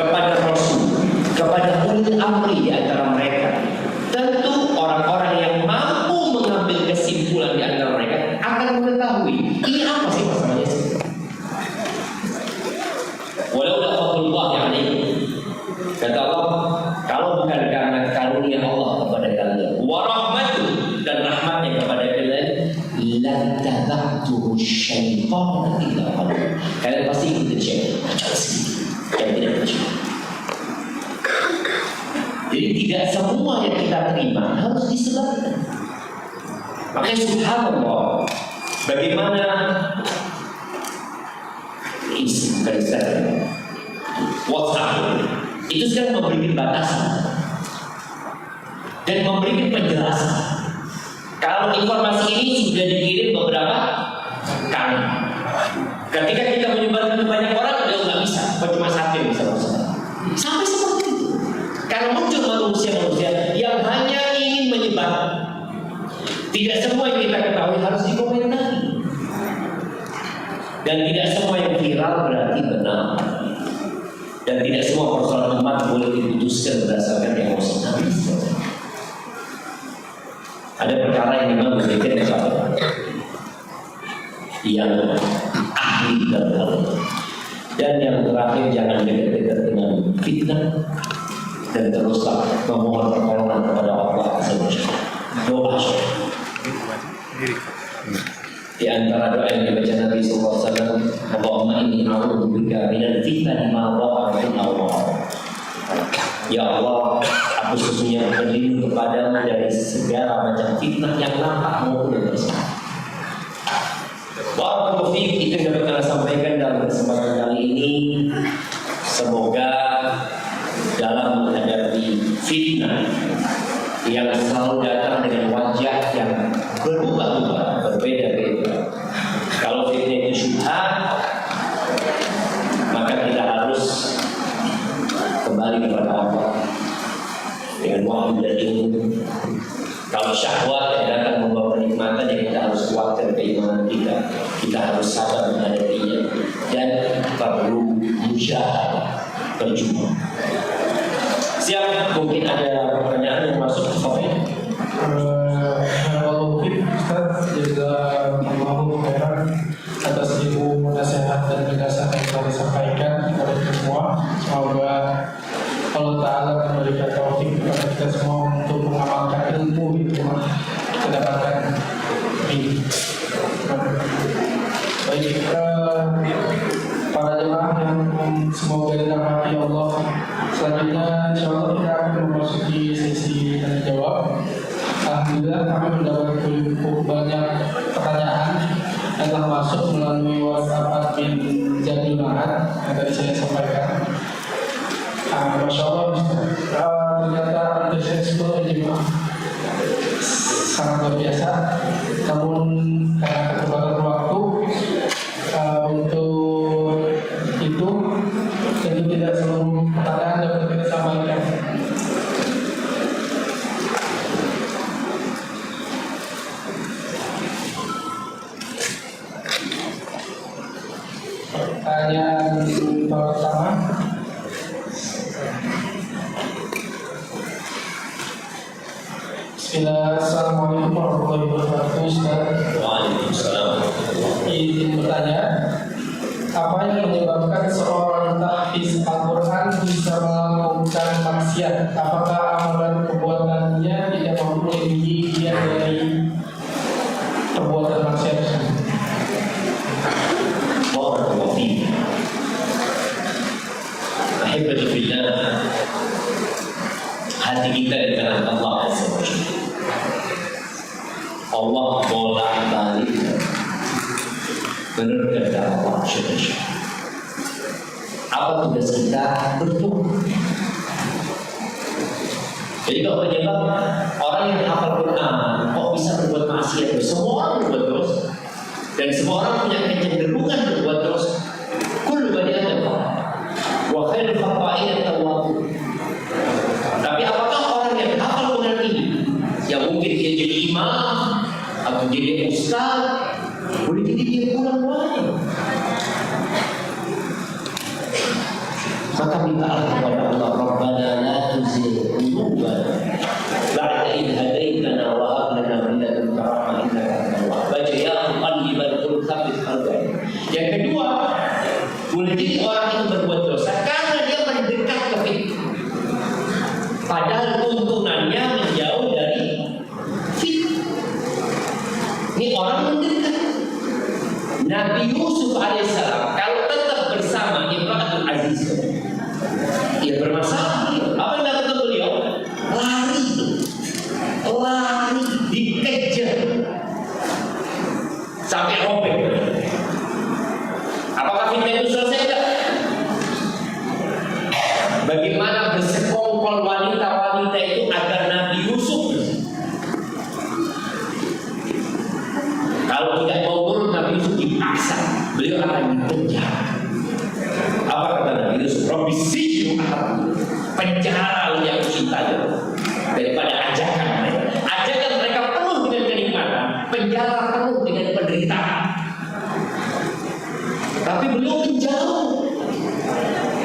kepada Rasul, kepada ulil amri di antara mereka. Tentu orang-orang yang mampu mengambil kesimpulan di antara mereka akan mengetahui ini apa sih masalahnya. Walau la fadlullah yang ini, kata Allah, kalau bukan karena karunia Allah kepada kalian, wa rahmatu, dan rahmatnya kepada kalian, lan tabatuhu syaitan illa qalil. Kalian pasti ikutin syaitan kecuali sedikit yang tidak percaya. Jadi tidak semua yang kita terima harus disebabkan. Makanya subhanallah, bagaimana WhatsApp itu sekarang memberikan batasan dan memberikan penjelasan. Kalau informasi ini sudah dikirim beberapa kali, ketika kita menyebarkan ke banyak orang, dia nggak bisa, cuma satu yang bisa masuk. Sampai seperti itu. Karena muncul manusia-manusia yang hanya ingin menyebar. Tidak semua yang kita ketahui harus dikomentari. Dan tidak semua yang viral berarti benar. Dan tidak semua persoalan umat boleh diputuskan berdasarkan emosi. Ada perkara yang memang berbeda kepada yang ahli dalam hal itu. Dan yang terakhir, jangan dekat-dekat dengan fitnah dan teruslah memohon pertolongan kepada Allah Azza wa Jalla. Doa di antara doa yang dibaca Nabi SAW, Allahumma inni a'udzubika minal fitnati ma dhahara minha wa ma batan. Ya Allah, aku sesungguhnya berlindung kepadamu dari segala macam fitnah yang nampak maupun yang tersembunyi. Barakallahu fiik, itu yang dapat saya sampaikan dalam kesempatan kali ini. Semoga dalam menghadapi fitnah yang selalu datang dengan wajah yang berubah-ubah, berbeda-beda. Kalau fitnah itu syubhat, maka kita harus kembali kepada Allah dengan wahyu dan ilmu. Kalau syahwat yang datang membawa kenikmatan, yang kita harus kuatkan keimanan kita. Kita harus sabar menghadapinya dan perlu musyawarah, berjuang. Siap, mungkin ada pertanyaan yang masuk ke saya. Ustaz, jazakallahu khairan atas ilmu nasihat dan penjelasan yang telah disampaikan kepada kita semua. Semoga Allah Ta'ala memberikan taufik kepada kita semua untuk mengamalkan ilmu itu mendapatkan ini. Baik, para jemaah yang semoga dirahmati Allah, selanjutnya insyaallah kita akan memasuki sesi tanya jawab. Alhamdulillah kami mendapatkan cukup banyak pertanyaan yang telah masuk melalui WhatsApp admin Jadul Mahat yang tadi saya sampaikan. Masya Allah, ternyata antusias jemaah sangat luar biasa. Namun karena keterbatasan waktu untuk itu, jadi tidak seluruh pertanyaan dapat kita sampaikan. Pertanyaan pertama, Assalamualaikum warahmatullahi wabarakatuh. Ustaz. Waalaikumsalam. Izin bertanya, apa yang menyebabkan seorang tahfiz Al-Quran bisa melakukan maksiat? Apakah amalan perbuatannya tidak mampu melindungi dia dari perbuatan maksiat? Barakallahu fiik. Ahibati fillah, hati kita di tangan Allah Azza wa Jalla. Allah bolak-balik benar kata Allah Subhanahu. Apa tugas kita? Berdoa. Jadi kalau penyebab orang yang hafal Quran kok bisa berbuat maksiat? Semua orang berbuat terus, dan semua orang punya kecenderungan berbuat terus. Kullu bani Adam wa khairul khata'in at-tawwabun. Tapi apakah orang yang hafal Quran ini, yang mungkin dia jadi imam atau jadi ustaz, boleh jadi dia kurang wajib? Maka mintalah kepada Allah, Rabbana la tuzigh qulubana ba'da idh hadaitana wa hab lana min ladunka rahmah innaka antal wahhab. Baca ya muqallibal qulub tsabbit qalbi. Yang kedua, boleh jadi orang itu berbuat dosa karena dia mendekat ke fitnah. Padahal tuntunannya menjauh dari fitnah. Ini orang mendekat. Nabi Yusuf alaihissalam kalau tetap bersama Imratul Aziz, ia bermasalah. Apa yang dilakukan beliau? Lari, dikejar sampai robek. Apakah fitnah itu selesai? Tidak. Bagaimana bersekongkol wanita-wanita itu agar Nabi Yusuf kalau tidak mau nurut, Nabi Yusuf dipaksa, beliau akan dipenjara. Apa kata Nabi Yusuf? Rabbi sijnu ahabbu, penjara yang cintanya daripada ajakan mereka. Ajakan mereka penuh dengan kenikmatan, penjara penuh dengan penderitaan. Tapi beliau menjauh.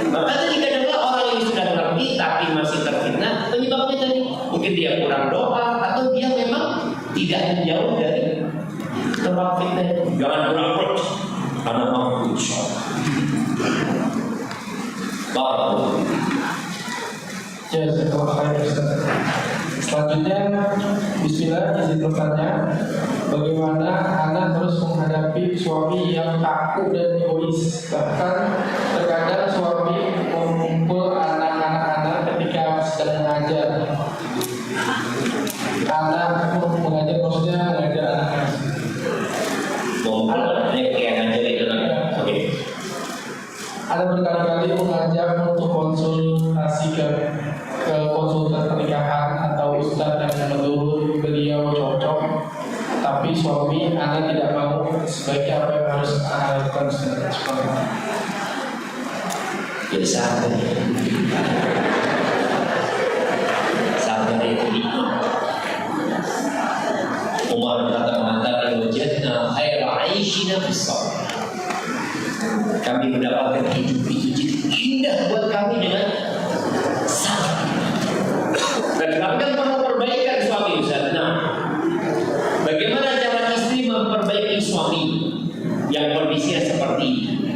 Maka tadi kadang-kadang orang yang sudah mengerti tapi masih terfitnah, penyebabnya tadi mungkin dia kurang doa atau dia memang tidak menjauh dari tempat fitnah. Jangan kurang perut, karena mampu insyaallah. Ya, setelah saya Ustaz. Selanjutnya, Bismillah, izin bertanya, bagaimana anak terus menghadapi suami yang kaku dan egois? Bahkan terkadang suami mengumpul anak-anak ketika sedang mengajar. Anak mengajar maksudnya mengajar anak-anak. Ada berkali-kali mengajak untuk konsultasi ke konsultan pernikahan atau ustaz yang menurut beliau cocok, tapi suami anak tidak mau. Sebaiknya apa yang harus anak lakukan? Ya sabar itu nikmat. Umar mengatakan wajadna khaira 'aishina bis-sabr. Kami mendapatkan hidup itu jadi indah buat kami dengan sabar. Dan kami kan perlu perbaikan suami Ustaz. Nah, bagaimana cara istri memperbaiki suami yang kondisinya seperti ini?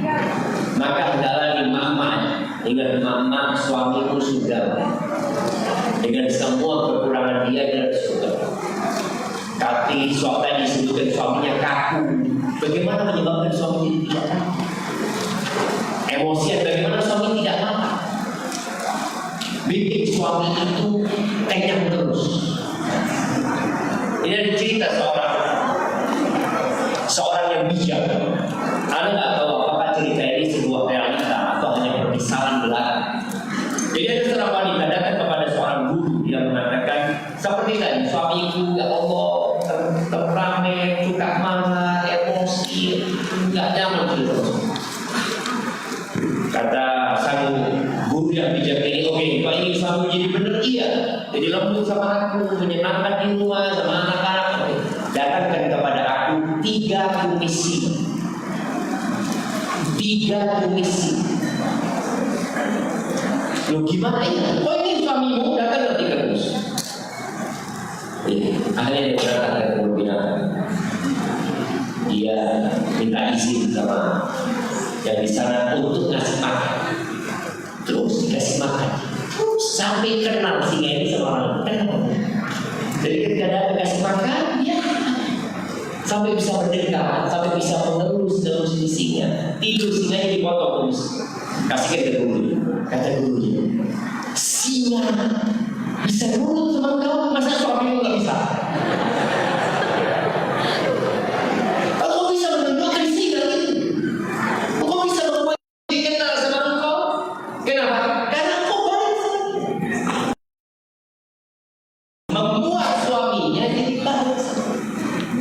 Maka hendaklah dimamah dengan mama suamimu sudah dengan semua kekurangan dia sudah. Tapi suami disebutkan suaminya kaku. Bagaimana menyebabkan suami tidak kaku? Emosian, bagaimana suami tidak marah? Bikin suami itu kenyang terus. Ini ada cerita seorang yang bijak. Anda nggak tahu apakah cerita ini sebuah realita atau hanya permisalan belaka. Jadi ada seorang wanita datang kepada seorang guru yang mengatakan seperti tadi, suamiku ya Allah temperamen, suka marah, emosi, nggak nyaman gitu. Kata sang guru yang bijak ini, oke, Pak ini suami jadi benar iya, jadi lembut sama aku, menyenangkan di rumah sama anak-anak. Datangkan kepada aku 3 komisi. 3 komisi. Loh gimana ya? Oh ini suamimu datang ke 3 komisi. Akhirnya dia berangkat ke kebun binatang. Dia minta izin sama yang di sana untuk ngasih makan. Terus dikasih makan. Terus sampai kenal singa ini sama orang. Kenal. Jadi ketika dia dikasih makan, ya sampai bisa mendekat, sampai bisa mengelus di singa. Tidur singanya dipotong terus. Kasihkan ke guru. Kata gurunya, singa bisa nurut sama kamu, masa suamimu nggak bisa? Kalau bisa menundukkan singa gitu, kok bisa membuat dikenal sama engkau? Kenapa? Karena engkau baik. Membuat suaminya jadi baik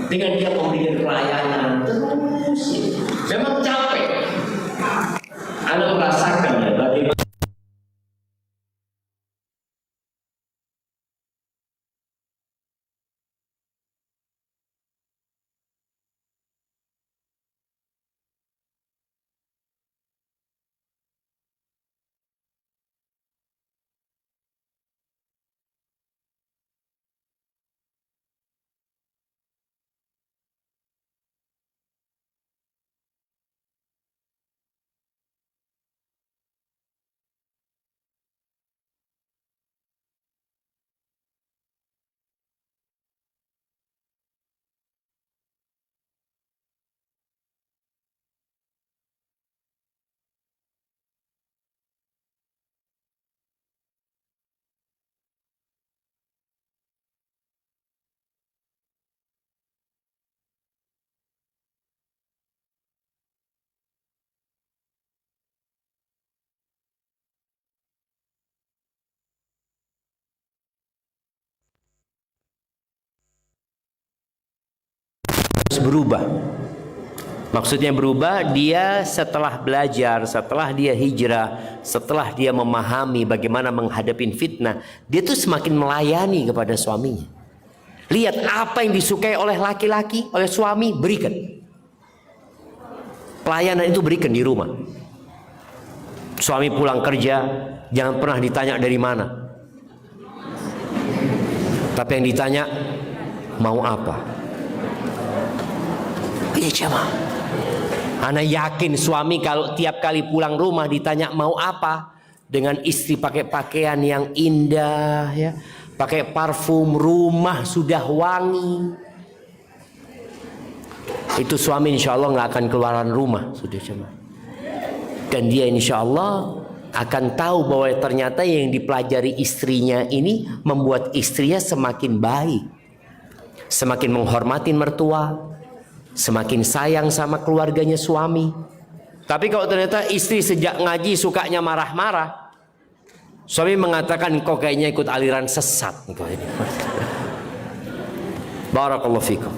dengan dia memberikan pelayanan terus. Memang capek. Anda merasakan ya bagaimana berubah. Maksudnya berubah, dia setelah belajar, setelah dia hijrah, setelah dia memahami bagaimana menghadapi fitnah, dia tuh semakin melayani kepada suaminya. Lihat apa yang disukai oleh laki-laki, oleh suami, berikan. Pelayanan itu berikan di rumah. Suami pulang kerja, jangan pernah ditanya dari mana. Tapi yang ditanya, mau apa? Iya jemaah. Ana yakin suami kalau tiap kali pulang rumah ditanya mau apa, dengan istri pakai pakaian yang indah ya, pakai parfum, rumah sudah wangi, itu suami insya Allah nggak akan keluaran rumah sudah jemaah. Dan dia insya Allah akan tahu bahwa ternyata yang dipelajari istrinya ini membuat istrinya semakin baik, semakin menghormati mertua, semakin sayang sama keluarganya suami. Tapi kalau ternyata istri sejak ngaji sukanya marah-marah, suami mengatakan kok kayaknya ikut aliran sesat. Barakallahu fikum.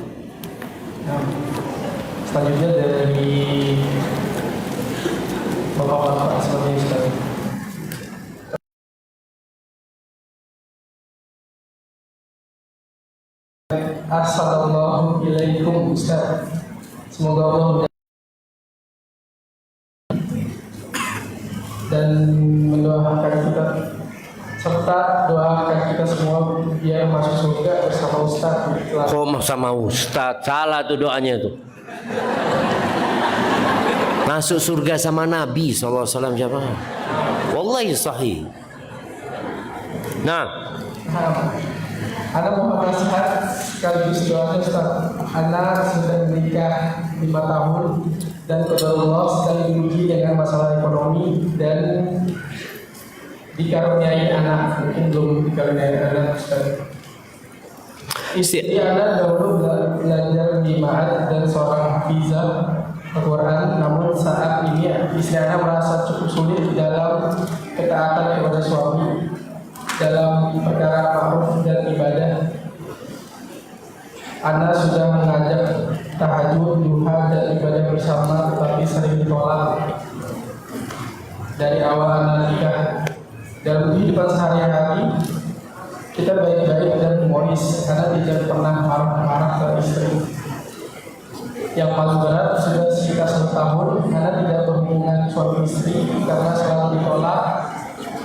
Selanjutnya dari Bapak-bapak seperti ini Ustaz. Assalamualaikum Ustaz. Semoga Allah dan mendoakan kita serta doakan kita semua biar masuk surga bersama Ustaz. Kok sama Ustaz? Salah tuh doanya tuh. Masuk surga sama Nabi SAW siapa? Wallahi sahih. Nah, Ana mohon nasihat sekaligus doanya Ustaz. Ana sudah menikah 5 tahun dan qadarullah sedang diuji dengan masalah ekonomi dan dikaruniai anak, mungkin belum dikaruniai anak Ustaz. Istri Ana dahulu belajar di ma'had dan seorang hafizah Al-Quran, namun saat ini istri Ana merasa cukup sulit dalam ketaatan kepada suami dalam perkara ma'ruf dan ibadah. Ana sudah mengajak tahajud, duha dan ibadah bersama, tetapi sering ditolak. Dari awal Ana nikah, dalam kehidupan sehari-hari kita baik-baik dan humoris. Ana tidak pernah marah-marah ke istri. Yang paling berat sudah sekitar 1 tahun Ana tidak berhubungan suami istri karena selalu ditolak,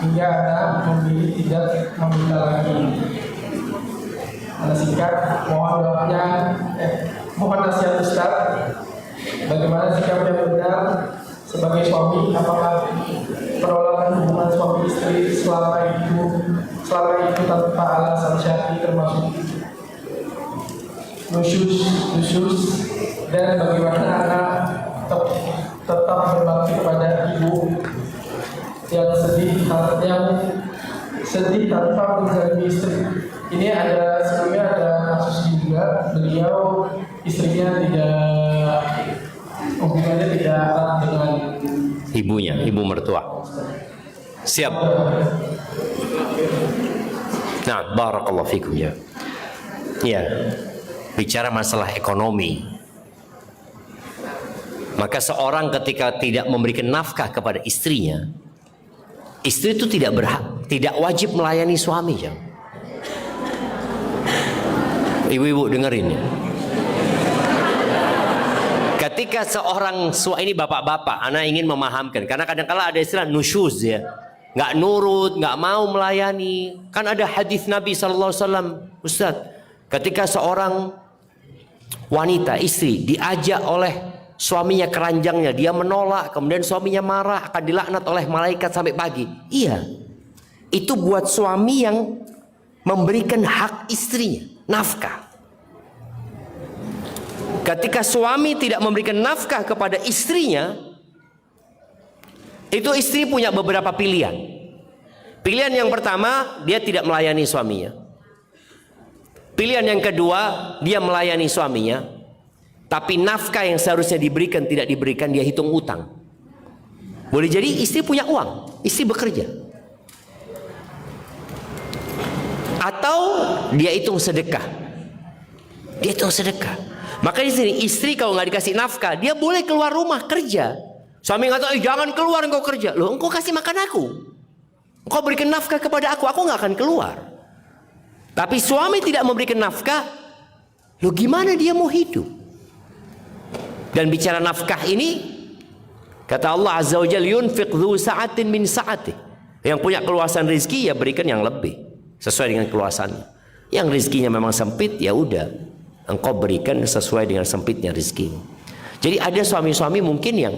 hingga Ana memilih tidak meminta lagi. Ana singkat, mohon doanya, mohon nasihat Ustaz, bagaimana sikap yang benar sebagai suami, apakah penolakan hubungan suami istri selama itu tanpa alasan syar'i termasuk nusyuz, dan bagaimana anak tetap berbakti kepada ibu yang sedih tanpa menjalani istri. Ini sebelumnya ada kasus juga, beliau istrinya hubungannya tidak erat dengan ibunya, ibu mertua. Siap. Nah, barakallahu fikum ya. Ya, bicara masalah ekonomi. Maka seorang ketika tidak memberikan nafkah kepada istrinya, istri itu tidak wajib melayani suami. Ya. Ibu-ibu dengerin ya. Ketika seorang ini bapak-bapak, anak ingin memahamkan, karena kadang-kala ada istilah nusyuz ya, nggak nurut, nggak mau melayani. Kan ada hadis Nabi SAW, Ustaz, ketika seorang wanita, istri diajak oleh suaminya keranjangnya, dia menolak, kemudian suaminya marah, akan dilaknat oleh malaikat sampai pagi. Iya, itu buat suami yang memberikan hak istrinya, nafkah. Ketika suami tidak memberikan nafkah kepada istrinya, itu istri punya beberapa pilihan. Pilihan yang pertama, dia tidak melayani suaminya. Pilihan yang kedua, dia melayani suaminya, tapi nafkah yang seharusnya diberikan tidak diberikan, dia hitung utang. Boleh jadi istri punya uang, istri bekerja, atau dia hitung sedekah. Dia hitung sedekah. Maka di sini istri kalau nggak dikasih nafkah, dia boleh keluar rumah kerja. Suami ngata, jangan keluar engkau kerja. Loh, engkau kasih makan aku, engkau berikan nafkah kepada aku nggak akan keluar. Tapi suami tidak memberikan nafkah, loh gimana dia mau hidup? Dan bicara nafkah ini, kata Allah Azza wa Jalla, yunfiq dzu sa'atin min sa'atih. Yang punya keluasan rezeki ya berikan yang lebih sesuai dengan keluasannya. Yang rezekinya memang sempit, ya udah, engkau berikan sesuai dengan sempitnya rezeki. Jadi ada suami-suami mungkin yang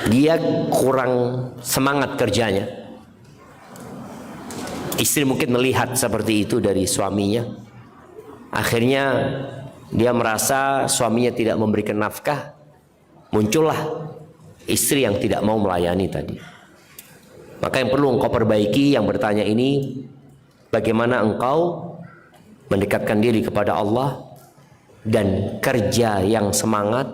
dia kurang semangat kerjanya. Istri mungkin melihat seperti itu dari suaminya. Akhirnya dia merasa suaminya tidak memberikan nafkah. Muncullah istri yang tidak mau melayani tadi. Maka yang perlu engkau perbaiki, yang bertanya ini, bagaimana engkau mendekatkan diri kepada Allah dan kerja yang semangat,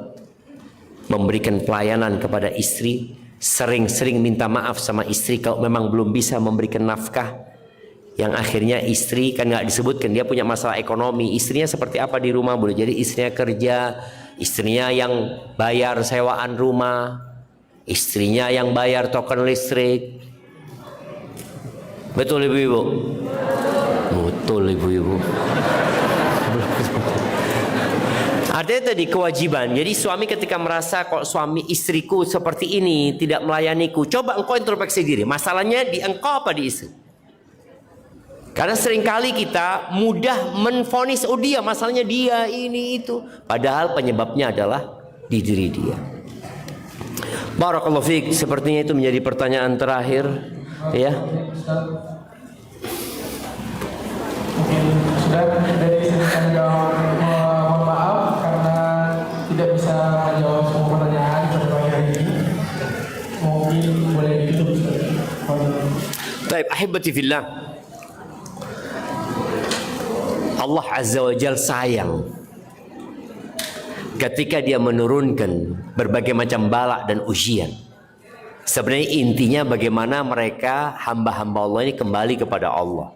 memberikan pelayanan kepada istri, sering-sering minta maaf sama istri kalau memang belum bisa memberikan nafkah. Yang akhirnya istri, kan nggak disebutkan dia punya masalah ekonomi, istrinya seperti apa di rumah, boleh jadi istrinya kerja, istrinya yang bayar sewaan rumah, istrinya yang bayar token listrik. Betul ibu-ibu? Betul ibu-ibu. Artinya tadi kewajiban. Jadi suami ketika merasa kok suami istriku seperti ini, tidak melayaniku, coba engkau introspeksi diri. Masalahnya di engkau apa di istri? Karena seringkali kita mudah menvonis, oh dia, masalahnya dia, ini, itu. Padahal penyebabnya adalah di diri dia. Barakallahu fiik, sepertinya itu menjadi pertanyaan terakhir. Ya. Mungkin sudah dari sini kami mohon maaf karena tidak bisa menjawab semua pertanyaan pada pagi hari ini. Mungkin boleh ditutup. Baik, ahibati fillah. Allah Azza wa Jalla sayang ketika dia menurunkan berbagai macam bala dan ujian. Sebenarnya intinya bagaimana mereka hamba-hamba Allah ini kembali kepada Allah.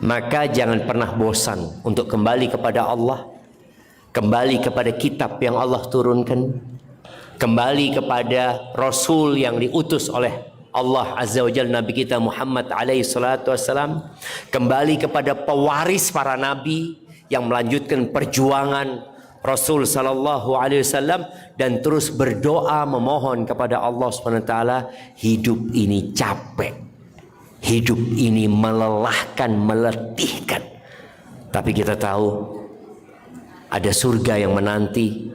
Maka jangan pernah bosan untuk kembali kepada Allah, kembali kepada kitab yang Allah turunkan, kembali kepada Rasul yang diutus oleh Allah Azza wa Jalla, Nabi kita Muhammad alaihi salatu wassalam, kembali kepada pewaris para nabi yang melanjutkan perjuangan Rasul sallallahu alaihi wasallam, dan terus berdoa memohon kepada Allah Subhanahu wa taala. Hidup ini capek, hidup ini melelahkan, meletihkan, tapi kita tahu ada surga yang menanti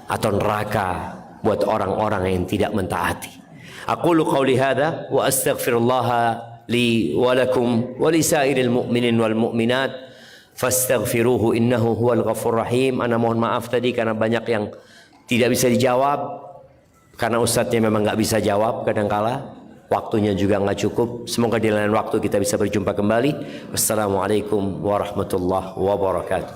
atau neraka buat orang-orang yang tidak mentaati. Aqulu qawli hadza wa astaghfirullah li wa lakum wa li sa'iril mu'minin wal mu'minat fastaghfiruhu innahu huwal ghafurur rahim. Ana mohon maaf tadi karena banyak yang tidak bisa dijawab, karena ustadznya memang nggak bisa jawab kadangkala, waktunya juga nggak cukup. Semoga di lain waktu kita bisa berjumpa kembali. Wassalamualaikum warahmatullahi wabarakatuh.